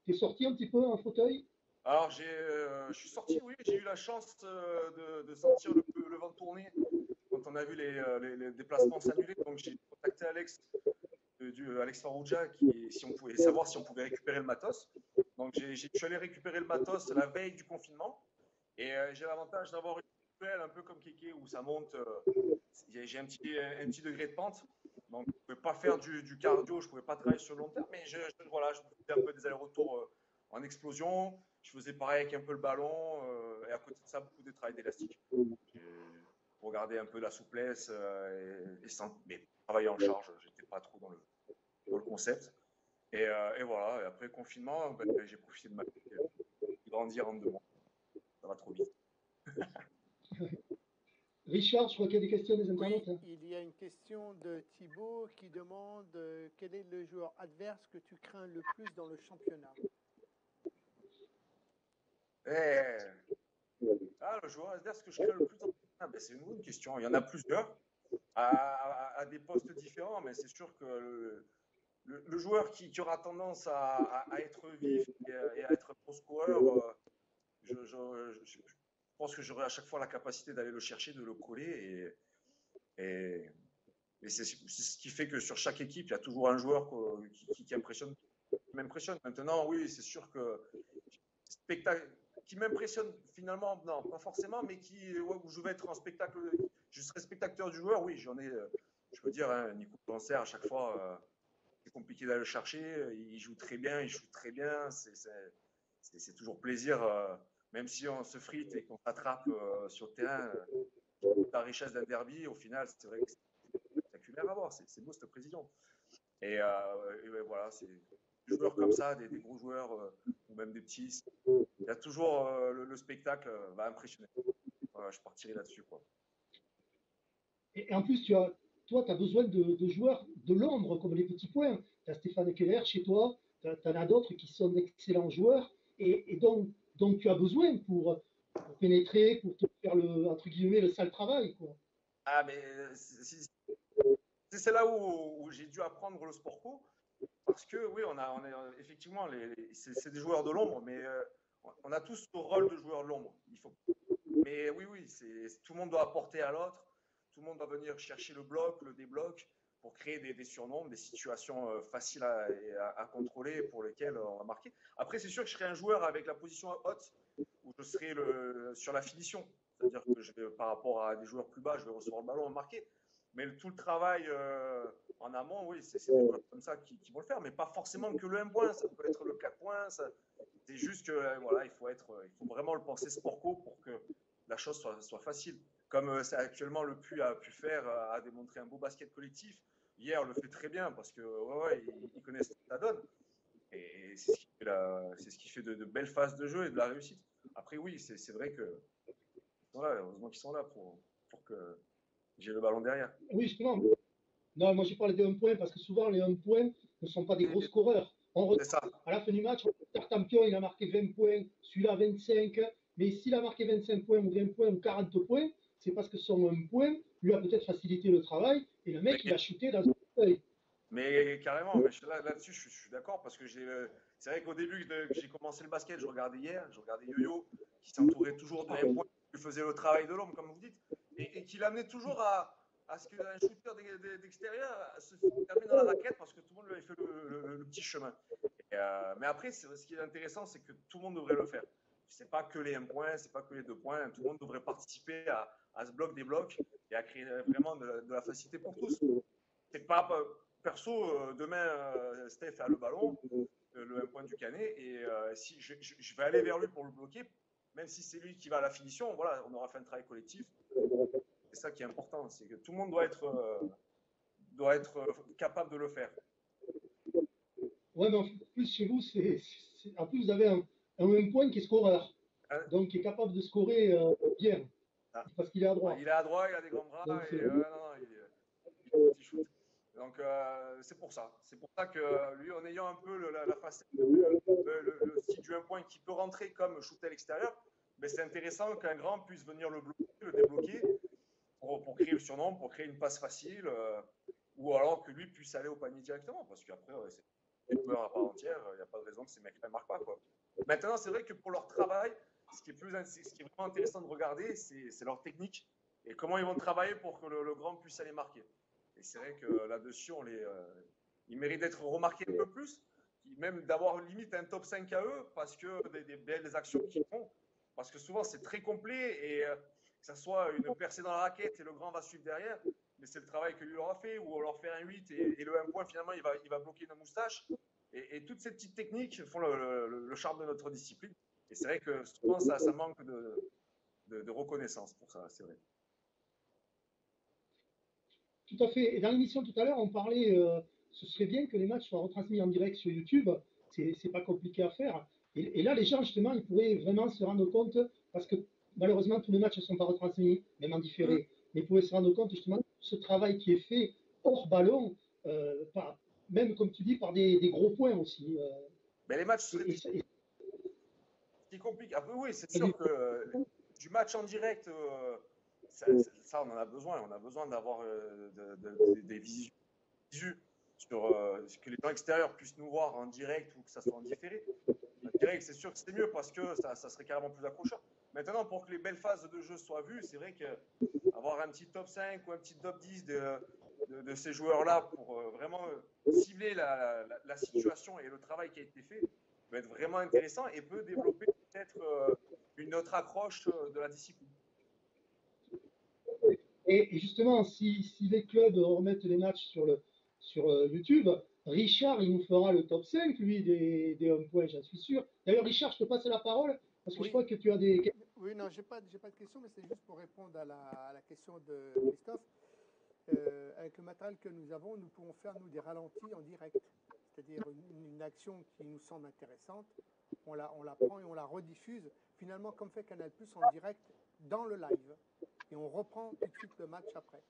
Tu es sorti un petit peu en fauteuil? Alors, je suis sorti, oui, j'ai eu la chance de sentir le vent tourner quand on a vu les déplacements s'annuler. Donc, j'ai contacté Alex Farrugia, si on pouvait savoir si on pouvait récupérer le matos. Donc, je suis allé récupérer le matos la veille du confinement. Et j'ai l'avantage d'avoir une poubelle un peu comme Kéké où ça monte. J'ai un petit degré de pente. Donc, je ne pouvais pas faire du cardio, je ne pouvais pas travailler sur le long terme. Mais voilà, je faisais un peu des allers-retours en explosion. Je faisais pareil avec un peu le ballon. Et à côté de ça, beaucoup de travail d'élastique. Pour garder un peu la souplesse mais travailler en charge. Je n'étais pas trop dans le concept. Et voilà. Et après le confinement, j'ai profité de ma vie, de grandir en 2 mois. Ça va trop vite. Richard, je crois qu'il y a des questions des internautes. Oui, il y a une question de Thibaut qui demande quel est le joueur adverse que tu crains le plus dans le championnat? Eh, le joueur adverse que je crains le plus c'est une bonne question. Il y en a plusieurs à des postes différents, mais c'est sûr que le joueur qui aura tendance à être vif et à être pro scoreur, je pense que j'aurai à chaque fois la capacité d'aller le chercher, de le coller. Et, et c'est ce qui fait que sur chaque équipe, il y a toujours un joueur qui impressionne, qui m'impressionne. Maintenant, oui, c'est sûr que spectacle qui m'impressionne finalement, non, pas forcément, mais où je vais être en spectacle, je serai spectateur du joueur, oui, j'en ai, je peux dire, hein, Nico Cancer, à chaque fois, c'est compliqué d'aller le chercher, il joue très bien, c'est toujours plaisir, même si on se frite et qu'on s'attrape sur le terrain, la richesse d'un derby, au final, c'est vrai que c'est spectaculaire à voir, c'est beau cette précision. Et voilà, c'est des joueurs comme ça, des gros joueurs, ou même des petits, il y a toujours le spectacle va impressionner. Voilà, je partirai là-dessus, quoi. Et en plus, toi, tu as besoin de joueurs de l'ombre, comme les petits points. Tu as Stéphane Keller chez toi, tu en as d'autres qui sont d'excellents joueurs, et donc tu as besoin pour pénétrer, pour te faire entre guillemets, le sale travail, quoi. Ah, mais c'est là où j'ai dû apprendre le sport co, parce que oui, on est effectivement, c'est des joueurs de l'ombre, mais on a tous ce rôle de joueur de l'ombre. Mais oui, tout le monde doit apporter à l'autre, tout le monde doit venir chercher le bloc, le débloc, pour créer des surnombres, des situations faciles à contrôler pour lesquelles on va marquer. Après, c'est sûr que je serai un joueur avec la position haute, où je serai sur la finition. C'est-à-dire que par rapport à des joueurs plus bas, je vais recevoir le ballon et marquer. Mais tout le travail en amont, oui, c'est des joueurs comme ça qui vont le faire, mais pas forcément que le 1 point, ça peut être le 4 points. C'est juste que voilà, il faut vraiment le penser sport co pour que la chose soit facile. Comme actuellement le PU a pu faire, a démontré un beau basket collectif. Hier, on le fait très bien parce que ils connaissent ce que ça donne. Et c'est ce qui fait de belles phases de jeu et de la réussite. Après, oui, c'est vrai que voilà, heureusement qu'ils sont là pour que j'ai le ballon derrière. Oui, justement. Non, moi j'ai parlé des 1 point parce que souvent les 1 point ne sont pas des gros scoreurs. C'est ça. À la fin du match, Tartampion, il a marqué 20 points, celui-là 25. Mais s'il a marqué 25 points ou 20 points ou 40 points, c'est parce que son 1 point lui a peut-être facilité le travail et le mec, il a shooté dans un feuille. Mais carrément, mais là-dessus, je suis d'accord parce que c'est vrai qu'au début que j'ai commencé le basket, je regardais Yo-Yo qui s'entourait toujours de 1 point, qui faisait le travail de l'homme, comme vous dites, et qui l'amenait toujours à ce qu'un shooter d'extérieur se termine dans la raquette parce que tout le monde lui avait fait le petit chemin. Mais après, ce qui est intéressant, c'est que tout le monde devrait le faire. C'est pas que les 1 point, c'est pas que les 2 points. Tout le monde devrait participer à ce bloc des blocs et à créer vraiment de la facilité pour tous. C'est pas perso, demain, Steph a le ballon, le 1 point du canet, et si je vais aller vers lui pour le bloquer, même si c'est lui qui va à la finition, voilà, on aura fait un travail collectif. C'est ça qui est important, c'est que tout le monde doit être capable de le faire. Ouais, mais en plus, chez vous, en plus, vous avez un 1 point qui est scoreur. Donc, qui est capable de scorer bien. Ah. Parce qu'il est à droite. Il est à droite, il a des grands bras, donc, et non, il shoot. Donc, c'est pour ça. C'est pour ça que lui, en ayant un peu la facette, le style du 1 point qui peut rentrer comme shooter à l'extérieur, mais c'est intéressant qu'un grand puisse venir le bloquer, le débloquer pour créer le surnom, pour créer une passe facile, ou alors que lui puisse aller au panier directement, parce qu'après, c'est une joueur à part entière, il n'y a pas de raison que ces mecs-là ne marquent pas, quoi. Maintenant, c'est vrai que pour leur travail, ce qui est vraiment intéressant de regarder, c'est leur technique et comment ils vont travailler pour que le grand puisse aller marquer. Et c'est vrai que là-dessus, ils méritent d'être remarqués un peu plus, même d'avoir limite un top 5 à eux, parce que des belles actions qu'ils font. Parce que souvent, c'est très complet et que ça soit une percée dans la raquette et le grand va suivre derrière, mais c'est le travail que lui aura fait, ou alors faire un 8 et le 1 point, finalement, il va bloquer une moustache. Et toutes ces petites techniques font le charme de notre discipline. Et c'est vrai que souvent, ça manque de reconnaissance pour ça, c'est vrai. Tout à fait. Et dans l'émission tout à l'heure, on parlait, ce serait bien que les matchs soient retransmis en direct sur YouTube. C'est pas compliqué à faire. Et là, les gens, justement, ils pourraient vraiment se rendre compte, parce que malheureusement, tous les matchs ne sont pas retransmis, même en différé. Mais ils pourraient se rendre compte, justement, de ce travail qui est fait hors ballon, même, comme tu dis, par des gros points aussi. Mais les matchs, ce qui est compliqué. Après, oui, c'est Et sûr du que coup, du match en direct, ça, on en a besoin. On a besoin d'avoir des visus sur que les gens extérieurs puissent nous voir en direct ou que ça soit en différé. En direct, c'est sûr que c'est mieux parce que ça serait carrément plus accrocheur. Maintenant, pour que les belles phases de jeu soient vues, c'est vrai qu'avoir un petit top 5 ou un petit top 10 de ces joueurs-là pour vraiment cibler la situation et le travail qui a été fait peut être vraiment intéressant et peut développer peut-être une autre accroche de la discipline. et justement, si les clubs remettent les matchs sur YouTube, Richard, il nous fera le top 5, lui, des home points, j'en suis sûr. D'ailleurs, Richard, je te passe la parole, parce que je Oui, crois que tu as des... oui, non, j'ai pas de question, mais c'est juste pour répondre à la question de Christophe. Avec le matériel que nous avons, nous pouvons faire, nous, des ralentis en direct. C'est-à-dire une action qui nous semble intéressante, on la prend et on la rediffuse, finalement, comme fait Canal+, en direct, dans le live. Et on reprend tout de suite le match après.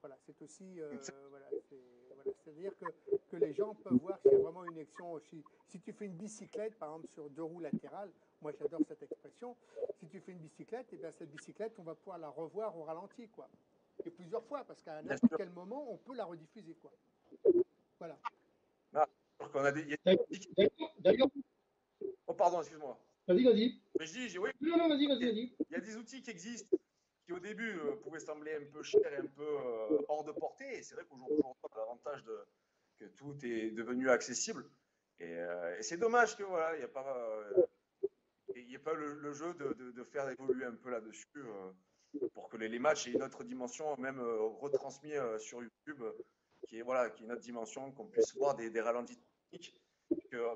Voilà, c'est aussi, voilà, c'est-à-dire que les gens peuvent voir s'il y a vraiment une action. Si tu fais une bicyclette, par exemple, sur 2 roues latérales, moi j'adore cette expression, si tu fais une bicyclette, et bien cette bicyclette, on va pouvoir la revoir au ralenti, quoi. Et plusieurs fois, parce qu'à Bien n'importe sûr. quel moment, on peut la rediffuser, quoi. Voilà. Ah, qu'on a des, il y a D'ailleurs, oh, pardon, excuse-moi. vas-y. Mais je dis, oui, Non, non, vas-y, il y, a, vas-y. il y a des outils qui existent qui au début pouvaient sembler un peu chers et un peu hors de portée. Et c'est vrai qu'aujourd'hui, on a l'avantage que tout est devenu accessible. Et c'est dommage que voilà, il n'y a pas, le jeu de faire évoluer un peu là-dessus pour que les matchs aient une autre dimension, même retransmis sur YouTube, qui est voilà, qui est une autre dimension, qu'on puisse voir des ralentis techniques.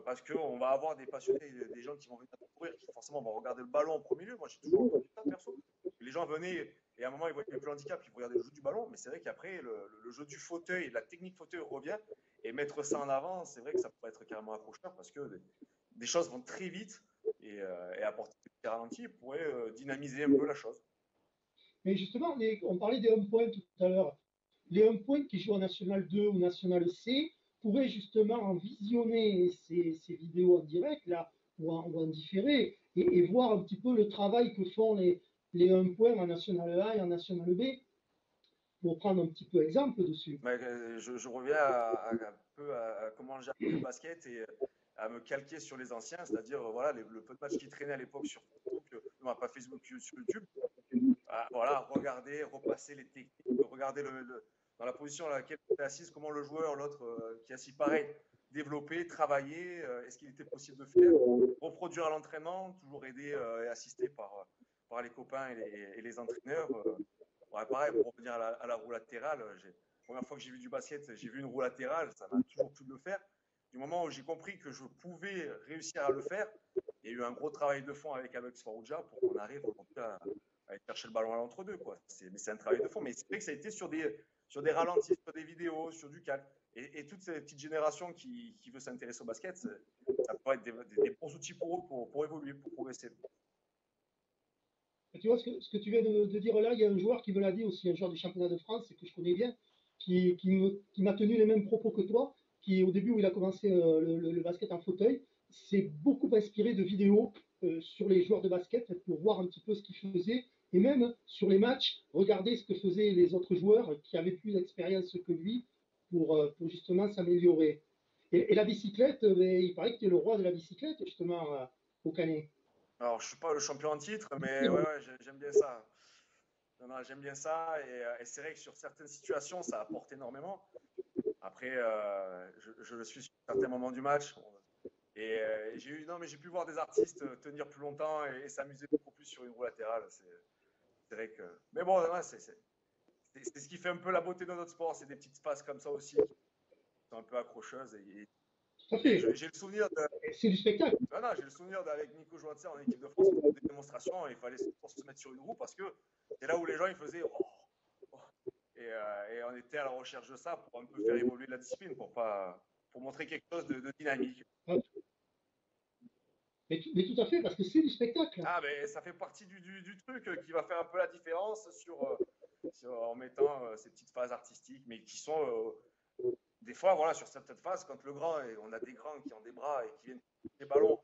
Parce qu'on va avoir des passionnés, des gens qui vont venir courir, qui forcément vont regarder le ballon en premier lieu. Moi, j'ai toujours entendu ça, perso. Les gens venaient et à un moment, ils voyaient plus le handicap, ils regardaient le jeu du ballon. Mais c'est vrai qu'après, le jeu du fauteuil, la technique fauteuil revient. Et mettre ça en avant, c'est vrai que ça pourrait être carrément accrocheur parce que des choses vont très vite et apporter des ralentis pourrait dynamiser un peu la chose. Mais justement, on parlait des home points tout à l'heure. Les home points qui jouent en National 2 ou National C pourraient justement en visionner ces vidéos en direct là, ou en différé et voir un petit peu le travail que font les home points en National A et en National B pour prendre un petit peu exemple dessus. Mais, je reviens un peu à comment j'ai appris le basket et à me calquer sur les anciens, c'est-à-dire voilà, le peu de matchs qui traînaient à l'époque sur Facebook, non, pas Facebook, sur YouTube. Voilà, regarder, repasser les techniques, regarder dans la position à laquelle tu es assise, comment le joueur, l'autre qui est assis pareil, développer, travailler, est-ce qu'il était possible de faire, reproduire à l'entraînement, toujours aider et assisté par les copains et les entraîneurs. Ouais, pareil, pour revenir à la roue latérale, la première fois que j'ai vu du basket, j'ai vu une roue latérale, ça m'a toujours plu de le faire. Du moment où j'ai compris que je pouvais réussir à le faire, il y a eu un gros travail de fond avec Alex Farouja pour qu'on arrive aujourd'hui à aller chercher le ballon à l'entre-deux, quoi. Mais c'est un travail de fond. Mais c'est vrai que ça a été sur des ralentis, sur des vidéos, sur du calque. Et toute cette petite génération qui veut s'intéresser au basket, ça peut être des bons outils pour eux pour évoluer, pour progresser. Et tu vois ce que tu viens de dire là, il y a un joueur qui me l'a dit aussi, un joueur du championnat de France que je connais bien, qui m'a tenu les mêmes propos que toi, qui au début où il a commencé le basket en fauteuil, s'est beaucoup inspiré de vidéos sur les joueurs de basket pour voir un petit peu ce qu'ils faisaient et même sur les matchs, regarder ce que faisaient les autres joueurs qui avaient plus d'expérience que lui pour justement s'améliorer. Et la bicyclette, il paraît que tu es le roi de la bicyclette justement au Canet. Alors, je suis pas le champion en titre, mais ouais, j'aime bien ça. Non, non, j'aime bien ça. Et c'est vrai que sur certaines situations, ça apporte énormément. Après, je le suis sur certains moments du match. Et non, mais j'ai pu voir des artistes tenir plus longtemps et s'amuser beaucoup plus sur une roue latérale. C'est vrai que. Mais bon, ouais, c'est ce qui fait un peu la beauté de notre sport. C'est des petites phases comme ça aussi qui sont un peu accrocheuses. Tout à fait. J'ai le souvenir de. C'est du spectacle. Non, non, j'ai le souvenir d'avec Nico Joatzer en équipe de France, on faisait des démonstrations et il fallait se mettre sur une roue parce que c'est là où les gens ils faisaient oh, oh. Et on était à la recherche de ça pour un peu faire évoluer la discipline, pour montrer quelque chose de dynamique. Mais tout à fait, parce que c'est du spectacle. Ah, mais ça fait partie du truc qui va faire un peu la différence en mettant ces petites phases artistiques, mais qui sont des fois, voilà, sur certaines phases, quand le grand, et on a des grands qui ont des bras et qui viennent des ballons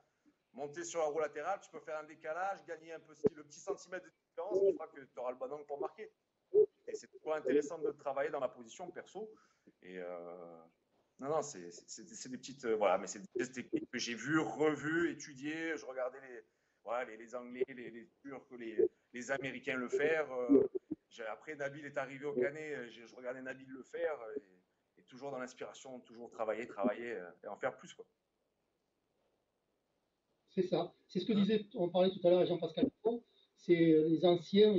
monter sur la roue latérale, tu peux faire un décalage, gagner un peu le petit centimètre de différence qui fera que tu auras le ballon pour marquer. Et c'est toujours intéressant de travailler dans la position perso. Et non, c'est des petites, voilà, mais c'est des techniques que j'ai vues, revues, étudiées. Je regardais les Anglais, les Turcs, les Américains le faire. Après, Nabil est arrivé au Canet, je regardais Nabil le faire. Et toujours dans l'inspiration, toujours travailler et en faire plus, quoi. C'est ça. C'est ce que disait, on parlait tout à l'heure à Jean-Pascal Pont, c'est les anciens,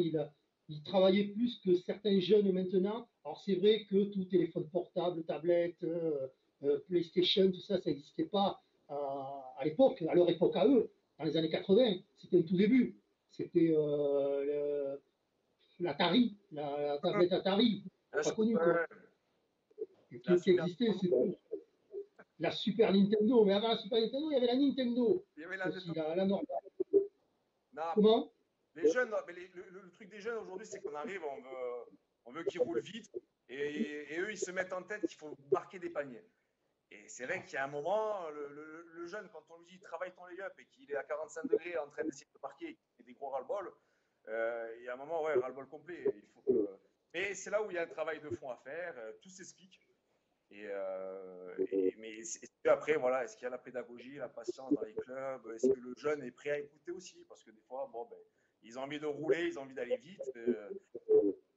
ils travaillaient plus que certains jeunes maintenant. Alors c'est vrai que tout téléphone portable, tablette, PlayStation, tout ça, ça n'existait pas à l'époque, à leur époque à eux, dans les années 80. C'était le tout début. C'était l'Atari, la tablette Atari, pas connue, quoi. Qui existait, c'est la Super Nintendo. Mais avant la Super Nintendo, il y avait la Nintendo. Il y avait la aussi, la normale. Non, Comment les jeunes, mais le truc des jeunes aujourd'hui, c'est qu'on arrive, on veut qu'ils roulent vite, et eux, ils se mettent en tête qu'il faut marquer des paniers. Et c'est vrai qu'il y a un moment, le jeune, quand on lui dit travaille ton lay-up et qu'il est à 45 degrés en train d'essayer de marquer et qu'il a des gros ras-le-bol, il y a un moment, ouais, ras-le-bol complet. Mais c'est là où il y a un travail de fond à faire, tout s'explique. Mais après, voilà, est-ce qu'il y a la pédagogie, la patience dans les clubs? Est-ce que le jeune est prêt à écouter aussi? Parce que des fois, bon, ben, ils ont envie de rouler, ils ont envie d'aller vite.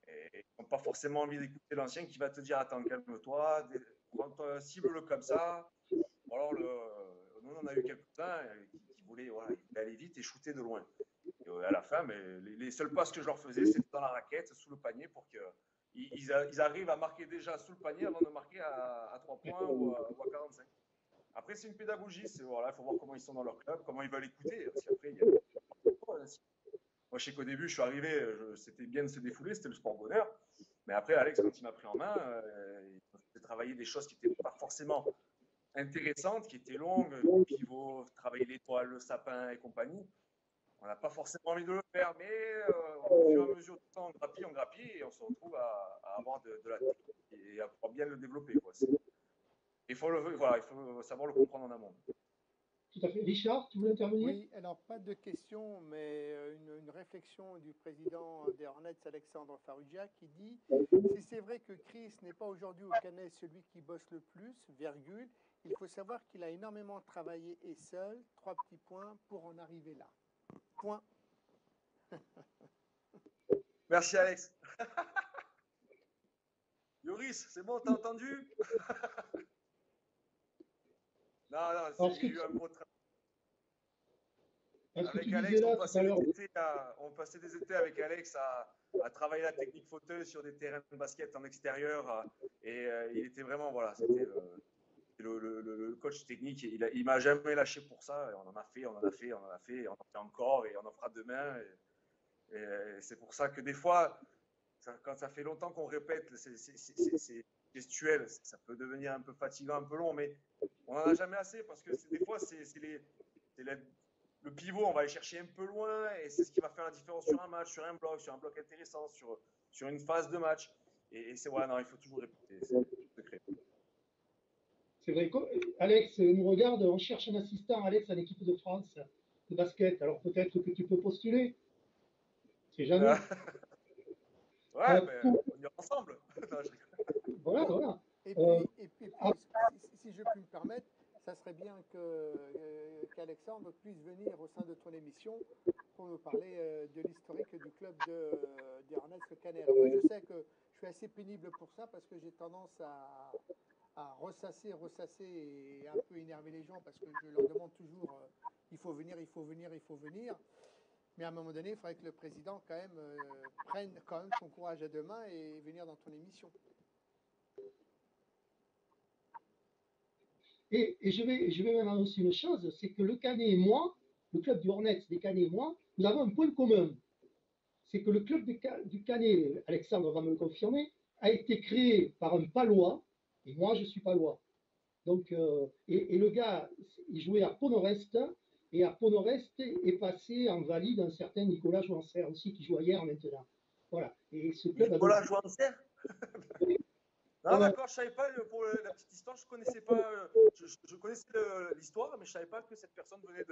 Et ils n'ont pas forcément envie d'écouter l'ancien qui va te dire attends, calme-toi, cible-le comme ça. Ou alors, nous, on a eu quelques-uns qui voulaient, voilà, ils voulaient aller vite et shooter de loin. Et à la fin, mais les seuls passes que je leur faisais, c'était dans la raquette, sous le panier, pour qu'ils arrivent à marquer déjà sous le panier avant de marquer à 3 points ou à 45. Après, c'est une pédagogie. Voilà, il faut voir comment ils sont dans leur club, comment ils veulent écouter. Parce qu'après, il y a... Moi, je sais qu'au début, je suis arrivé, c'était bien de se défouler, c'était le sport bonheur. Mais après, Alex, quand il m'a pris en main, il m'a fait travailler des choses qui n'étaient pas forcément intéressantes, qui étaient longues, le pivot, travailler l'étoile, le sapin et compagnie. On n'a pas forcément envie de le faire, mais au fur et à mesure du temps, on grappille et on se retrouve à avoir de la technique et à pouvoir bien le développer, quoi. Il faut savoir le comprendre en amont. Tout à fait. Richard, tu voulais intervenir? Oui, alors pas de question, mais une réflexion du président des Hornets, Alexandre Farrugia, qui dit « Si c'est vrai que Chris n'est pas aujourd'hui au Canet celui qui bosse le plus, virgule, il faut savoir qu'il a énormément travaillé et seul, 3 petits points, pour en arriver là. » Point. Merci Alex. Yoris, c'est bon, t'as entendu? Non, il y a eu un gros travail. Avec Alex, on passait des étés avec Alex à travailler la technique fauteuil sur des terrains de basket en extérieur. Et il était vraiment, voilà, c'était le coach technique. Il m'a jamais lâché pour ça. Et on en a fait, on en a fait, on en a fait, on en fait encore et on en fera demain. Et c'est pour ça que des fois, quand ça fait longtemps qu'on répète, c'est gestuel, ça peut devenir un peu fatigant, un peu long, mais on n'en a jamais assez parce que des fois, le pivot, on va aller chercher un peu loin et c'est ce qui va faire la différence sur un match, sur un bloc intéressant, sur une phase de match. Et c'est voilà, non, il faut toujours répéter, c'est secret. C'est vrai. Alex nous regarde, on cherche un assistant, Alex, à l'équipe de France de basket. Alors peut-être que tu peux postuler. C'est jamais. Ouais, mais on ira ensemble. Voilà. Et puis si je puis me permettre, ça serait bien qu'Alexandre puisse venir au sein de ton émission pour nous parler de l'historique du club des Hornets Le Canet. Alors moi, je sais que je suis assez pénible pour ça parce que j'ai tendance à ressasser et un peu énerver les gens parce que je leur demande toujours il faut venir. Mais à un moment donné, il faudrait que le président quand même prenne quand même son courage à deux mains et venir dans ton émission. Et je vais même annoncer une chose, c'est que le Canet et moi, le club du Hornets des Canet et moi, nous avons un point commun. C'est que le club du Canet, Alexandre va me le confirmer, a été créé par un Palois, et moi je suis Palois. Donc, et le gars, il jouait à Pont-Nord-Est, et à Pont-Nord-Est est passé en valide un certain Nicolas Jouancer aussi, qui joue hier maintenant. Voilà. Et ce club Nicolas Jouancer. Non, d'accord, je savais pas, pour la petite histoire, je connaissais pas, je connaissais l'histoire, mais je savais pas que cette personne venait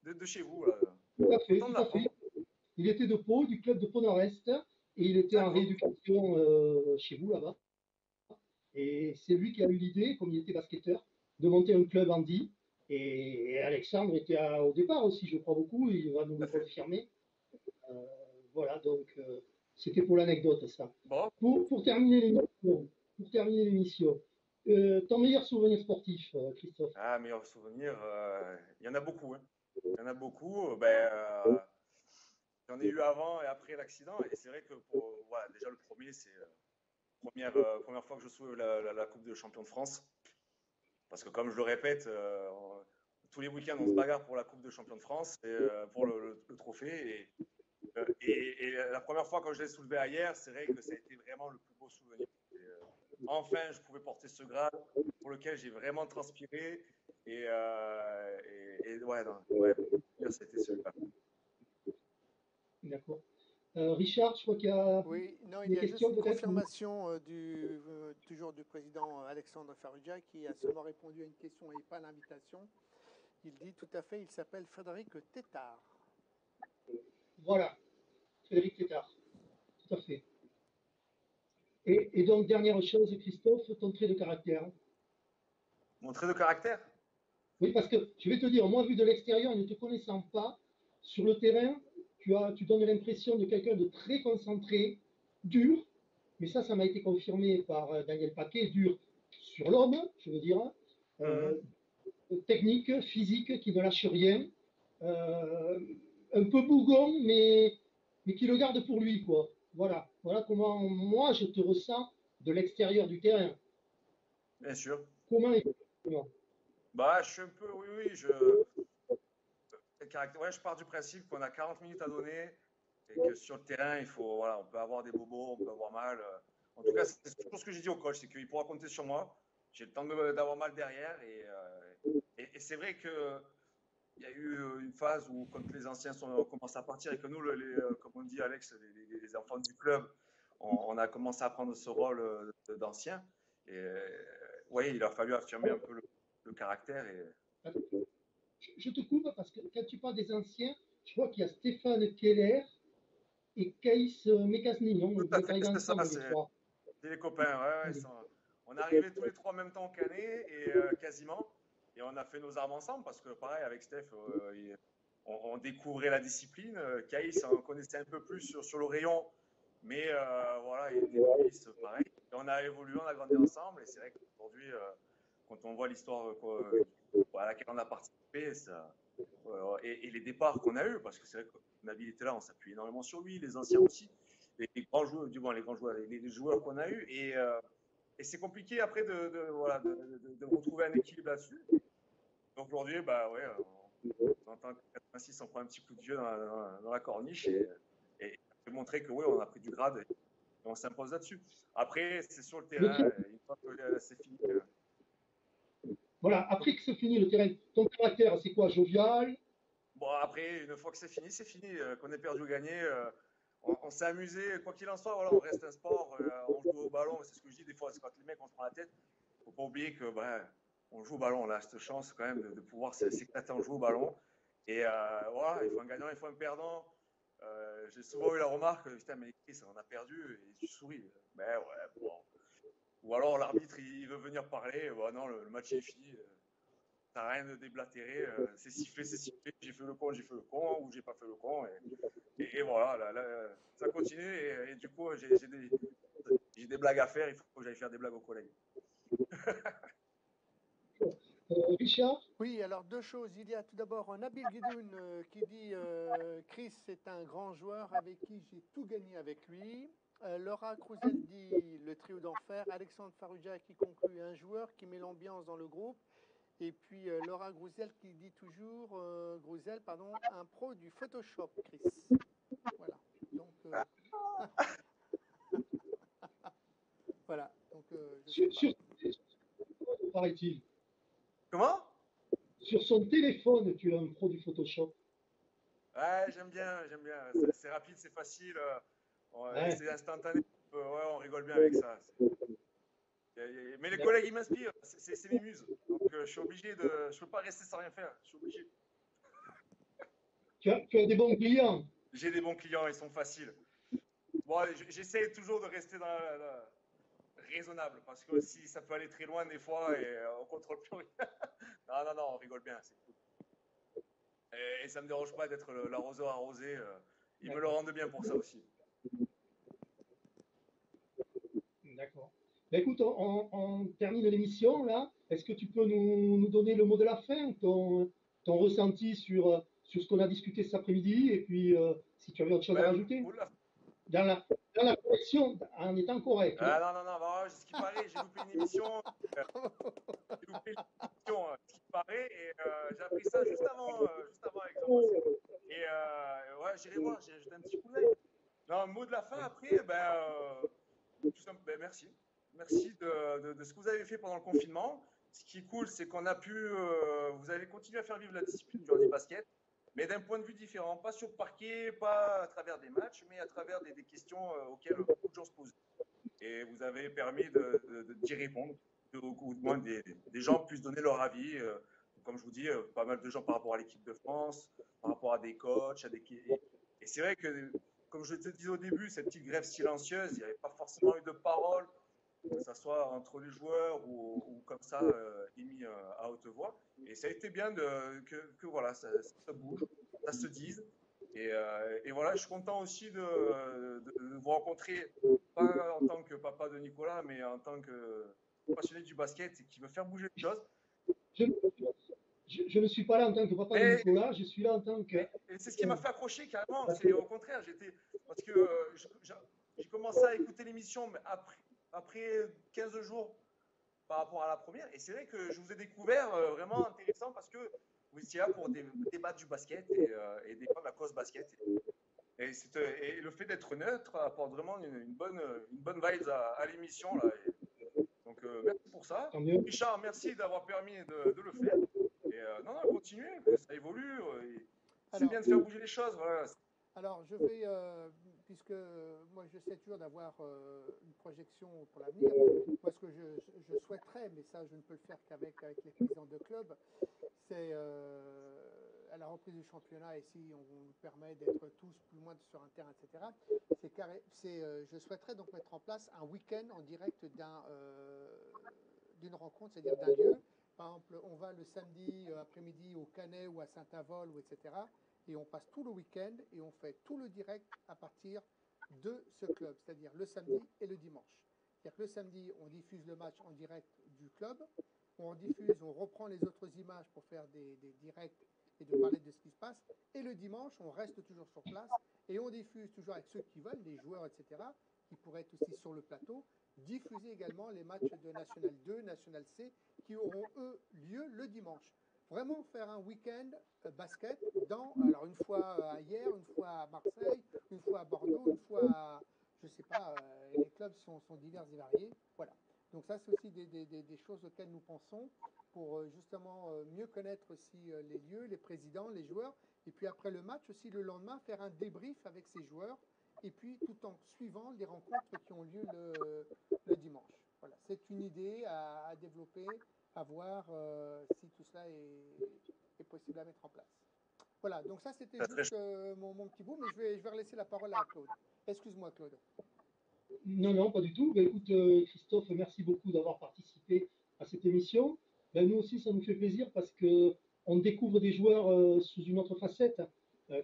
de chez vous, là. Tout à fait, Content de tout à l'apprendre. fait. Il était de Pau, du club de Pau-Nord-Est, et il était en D'accord. rééducation chez vous là-bas. Et c'est lui qui a eu l'idée, comme il était basketteur, de monter un club handi. Et Alexandre était au départ aussi, je crois beaucoup, il va nous Tout le à fait. confirmer. Euh, voilà, donc c'était pour l'anecdote ça. Bon, Pour terminer l'émission, ton meilleur souvenir sportif, Christophe? ah, meilleurs souvenirs, il y en a beaucoup, hein. Il y en a beaucoup. Ben, j'en ai eu avant et après l'accident. Et c'est vrai que voilà, déjà le premier, c'est première fois que je soulève la Coupe de champion de France. Parce que comme je le répète, tous les week-ends, on se bagarre pour la Coupe de champion de France et pour le trophée. Et la première fois quand je l'ai soulevé hier, c'est vrai que ça a été vraiment le plus beau souvenir. Enfin, je pouvais porter ce grade pour lequel j'ai vraiment transpiré. Et ouais, non, ouais, c'était celui-là. D'accord. Richard, je crois qu'il y a Oui, non, il des y a juste questions une peut-être? confirmation toujours du président Alexandre Farrugia qui a seulement répondu à une question et pas à l'invitation. Il dit tout à fait, il s'appelle Frédéric Tétard. Voilà, Frédéric Tétard, tout à fait. Et donc, dernière chose, Christophe, ton trait de caractère. Mon trait de caractère? Oui, parce que je vais te dire, moi, vu de l'extérieur, ne te connaissant pas, sur le terrain, tu donnes l'impression de quelqu'un de très concentré, dur, mais ça m'a été confirmé par Daniel Paquet, dur sur l'homme, je veux dire, Mhm. euh, technique, physique, qui ne lâche rien, euh, un peu bougon, mais qui le garde pour lui, quoi. Voilà, voilà comment moi je te ressens de l'extérieur du terrain. Bien sûr. Comment exactement? Bah, je suis un peu, oui, oui, ouais, je pars du principe qu'on a 40 minutes à donner et que sur le terrain, voilà, on peut avoir des bobos, on peut avoir mal. En tout cas, c'est toujours ce que j'ai dit au coach, c'est qu'il pourra compter sur moi. J'ai le temps d'avoir mal derrière et c'est vrai que il y a eu une phase où, quand les anciens ont commencé à partir et que nous, comme on dit Alex, les enfants du club, on a commencé à prendre ce rôle d'anciens. Et oui, il a fallu affirmer un peu le caractère. Je te coupe parce que quand tu parles des anciens, je vois qu'il y a Stéphane Keller et Kaïs Mekasni, non? Tout Vous à êtes fait, arrivés c'est ça, ensemble, les trois. c'est les copains. Ouais, ouais, on est arrivés tous les trois en même temps qu'année et quasiment. Et on a fait nos armes ensemble parce que, pareil, avec Steph, on découvrait la discipline. Kaïs, on connaissait un peu plus sur le rayon, mais voilà, il était novice, pareil. Et on a évolué, on a grandi ensemble. Et c'est vrai qu'aujourd'hui, quand on voit l'histoire à laquelle on a participé, et les départs qu'on a eus, parce que c'est vrai que Nabil était là, on s'appuie énormément sur lui, les anciens aussi, les grands joueurs, du moins les grands joueurs, les joueurs qu'on a eus. Et c'est compliqué après voilà, de retrouver un équilibre là-dessus. Donc aujourd'hui, bah ouais, en tant que 86, on prend un petit coup de vieux dans la corniche et montrer que oui, on a pris du grade et on s'impose là-dessus. Après, c'est sur le terrain, une fois que c'est fini. Voilà, après que c'est fini le terrain, ton caractère, c'est quoi? Jovial? Bon, après, une fois que c'est fini, c'est fini. Qu'on ait perdu ou gagné, on s'est amusé. Quoi qu'il en soit, voilà, on reste un sport, on joue au ballon. C'est ce que je dis des fois, c'est quand les mecs, on se prend la tête. Faut pas oublier que on joue au ballon. On a cette chance quand même de pouvoir s'éclater en jouant au ballon. Et voilà, il faut un gagnant, il faut un perdant. J'ai souvent eu la remarque, putain, mais Chris, on a perdu, et tu souris. Ben ouais, bon. Ou alors l'arbitre, il veut venir parler. Bon, non, le match est fini. T'as rien de déblatéré, c'est sifflé, j'ai fait le con, ou j'ai pas fait le con, et voilà, ça continue, et du coup, j'ai des blagues à faire, il faut que j'aille faire des blagues aux collègues. Richard? Oui, alors deux choses. Il y a tout d'abord Nabil Guidoun qui dit Chris est un grand joueur avec qui j'ai tout gagné avec lui. Laura Crouzel dit le trio d'enfer. Alexandre Farrugia qui conclut un joueur qui met l'ambiance dans le groupe. Et puis Laura Grouzel qui dit toujours Grouzel, pardon, un pro du Photoshop, Chris. Voilà. Donc voilà. Donc je sais pas. Paraît-il. Comment? Sur son téléphone, tu as un pro du Photoshop. Ouais, j'aime bien, c'est rapide, c'est facile, Ouais. c'est instantané, ouais, on rigole bien avec ça. Mais les collègues, ils m'inspirent, c'est mes muses, donc je suis obligé je peux pas rester sans rien faire, je suis obligé. Tu as des bons clients. J'ai des bons clients, ils sont faciles. Bon, j'essaie toujours de rester raisonnable parce que si ça peut aller très loin des fois et on contrôle plus rien. Non, non, non, on rigole bien, c'est cool. Et ça me dérange pas d'être l'arroseur arrosé. Ils me le rendent bien pour ça aussi. D'accord. Ben écoute, on termine l'émission là. Est-ce que tu peux nous donner le mot de la fin, ton ressenti sur ce qu'on a discuté cet après-midi et puis si tu avais autre chose à Ben, rajouter oula. dans la correction, en étant correct. Ah, non, non, non, bah, ce qui paraît, j'ai loupé une émission. J'ai loupé l'émission, ce qui paraît, et j'ai appris ça juste avant avec Jean-Baptiste. Et ouais, j'irai voir, j'ai jeté un petit coup d'œil. Non, mot de la fin après, tout simple, ben, merci. Merci de ce que vous avez fait pendant le confinement. Ce qui est cool, c'est qu'on a pu, vous avez continué à faire vivre la discipline du handibasket, mais d'un point de vue différent, pas sur le parquet, pas à travers des matchs, mais à travers des questions auxquelles beaucoup de gens se posent. Et vous avez permis d'y répondre, ou du moins des gens puissent donner leur avis. Comme je vous dis, pas mal de gens par rapport à l'équipe de France, par rapport à des coachs, et c'est vrai que, comme je te disais au début, cette petite grève silencieuse, il n'y avait pas forcément eu de parole, que ce soit entre les joueurs ou comme ça, émis à haute voix. Et ça a été bien que voilà, ça bouge, ça se dise. Et voilà, je suis content aussi de vous rencontrer, pas en tant que papa de Nicolas, mais en tant que passionné du basket et qui veut faire bouger les choses. Je, je ne suis pas là en tant que papa de Mais, Nicolas, je suis là en tant que. mais c'est ce qui m'a fait accrocher carrément. C'est au contraire, parce que j'ai commencé à écouter l'émission après 15 jours par rapport à la première. Et c'est vrai que je vous ai découvert vraiment intéressant parce que vous étiez là pour débattre du basket et défendre la cause basket. Et le fait d'être neutre apporte vraiment une bonne vibe à l'émission. Là. Donc, merci pour ça. Richard, merci d'avoir permis de le faire. Et non, non, continuez, ça évolue. C'est bien de faire bouger les choses. Voilà. Alors, je vais, puisque moi j'essaie toujours d'avoir une projection pour l'avenir, moi ce que je souhaiterais, mais ça je ne peux le faire qu'avec les présidents de club, c'est à la reprise du championnat, et si on nous permet d'être tous plus ou moins sur un terrain, etc., je souhaiterais donc mettre en place un week-end en direct d'une rencontre, c'est-à-dire d'un lieu. Par exemple, on va le samedi après-midi au Canet ou à Saint-Avold, etc., et on passe tout le week-end et on fait tout le direct à partir de ce club, c'est-à-dire le samedi et le dimanche. C'est-à-dire que le samedi, on diffuse le match en direct du club, on diffuse, on reprend les autres images pour faire des directs et de parler de ce qui se passe, et le dimanche, on reste toujours sur place et on diffuse toujours avec ceux qui veulent, les joueurs, etc., qui pourraient être aussi sur le plateau, diffuser également les matchs de National 2, National C, qui auront, eux, lieu le dimanche. Vraiment faire un week-end basket alors une fois à Hyères, une fois à Marseille, une fois à Bordeaux, une fois à, je sais pas, les clubs sont divers et variés. Voilà. Donc ça, c'est aussi des choses auxquelles nous pensons pour justement mieux connaître aussi les lieux, les présidents, les joueurs. Et puis après le match aussi, le lendemain, faire un débrief avec ces joueurs. Et puis tout en suivant les rencontres qui ont lieu le dimanche. Voilà. C'est une idée à développer, à voir si tout cela est possible à mettre en place. Voilà, donc ça c'était juste mon petit bout, mais je vais relaisser la parole à Claude. Excuse-moi Claude. Non, non, pas du tout. Ben, écoute, Christophe, merci beaucoup d'avoir participé à cette émission. Ben, nous aussi, ça nous fait plaisir parce que on découvre des joueurs sous une autre facette.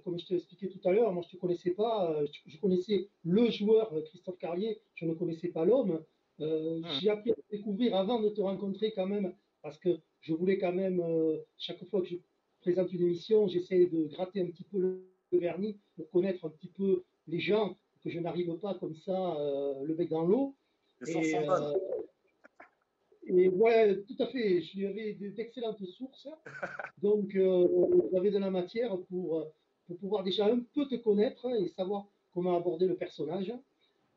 Comme je t'ai expliqué tout à l'heure, moi je ne te connaissais pas. Je connaissais le joueur Christophe Carlier, je ne connaissais pas l'homme. J'ai appris à te découvrir avant de te rencontrer quand même, parce que je voulais quand même, chaque fois que je présente une émission, j'essaie de gratter un petit peu le vernis pour connaître un petit peu les gens, que je n'arrive pas comme ça, le bec dans l'eau. Et ouais, tout à fait, j'avais d'excellentes sources, donc j'avais de la matière pour pouvoir déjà un peu te connaître et savoir comment aborder le personnage.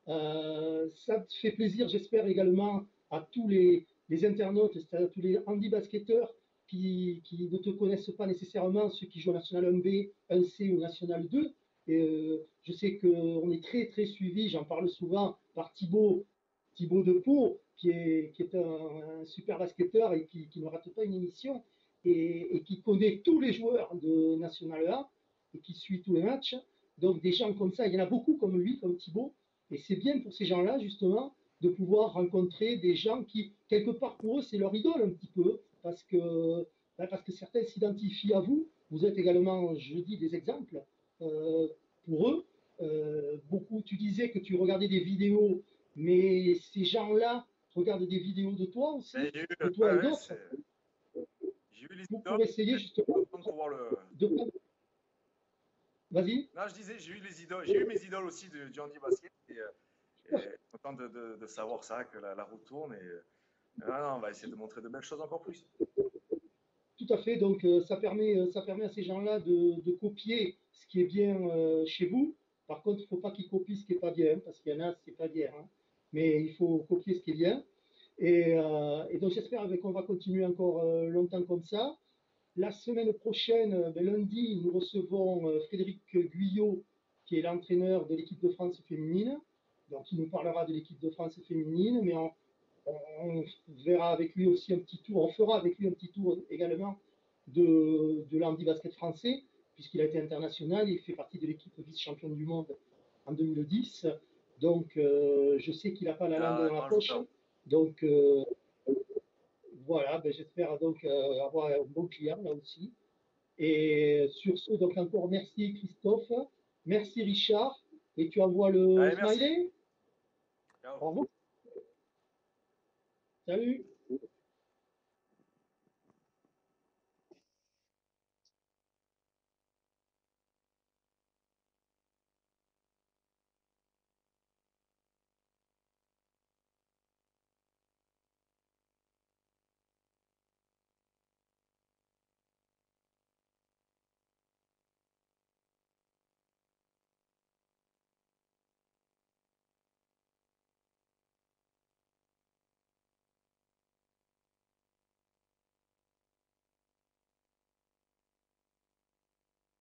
Ça te fait plaisir, j'espère également, à tous les internautes, c'est-à-dire à tous les handi-basketteurs qui ne te connaissent pas nécessairement, ceux qui jouent en National 1B, 1C ou National 2. Et je sais qu'on est très très suivi, j'en parle souvent, par Thibaut de Pau, qui est un super basketteur et qui ne rate pas une émission et qui connaît tous les joueurs de National A. et qui suit tous les matchs. Donc des gens comme ça, il y en a beaucoup comme lui, comme Thibaut, et c'est bien pour ces gens-là justement de pouvoir rencontrer des gens qui, quelque part pour eux, c'est leur idole un petit peu, parce que certains s'identifient à vous. Vous êtes également, je dis, des exemples euh, pour eux. Beaucoup, tu disais que tu regardais des vidéos, mais ces gens-là regardent des vidéos de toi aussi, J'ai eu, de ouais, toi et ouais, d'autres, j'ai eu les pour idoles, essayer j'ai justement eu le temps de pouvoir le. de... Vas-y. Non, je disais, j'ai eu les idoles, j'ai eu mes idoles aussi du handi basket et content de savoir ça, que la roue tourne ah non, on va essayer de montrer de belles choses encore plus. Tout à fait. Donc, ça permet à ces gens-là de copier ce qui est bien chez vous. Par contre, il ne faut pas qu'ils copient ce qui n'est pas bien, parce qu'il y en a, c'est pas bien. Hein. Mais il faut copier ce qui est bien. Et donc, j'espère qu'on va continuer encore longtemps comme ça. La semaine prochaine, lundi, nous recevons Frédéric Guyot, qui est l'entraîneur de l'équipe de France féminine. Donc, il nous parlera de l'équipe de France féminine, mais on verra avec lui aussi un petit tour, on fera avec lui un petit tour également de l'handi basket français, puisqu'il a été international, il fait partie de l'équipe vice-championne du monde en 2010. Donc, je sais qu'il n'a pas la C'est langue un dans la grand poche. joueur. Donc, voilà, ben, j'espère donc avoir un bon client là aussi. Et sur ce, donc encore merci Christophe, merci Richard, et tu envoies le Allez, merci. smiley. Ciao. Au revoir. Salut.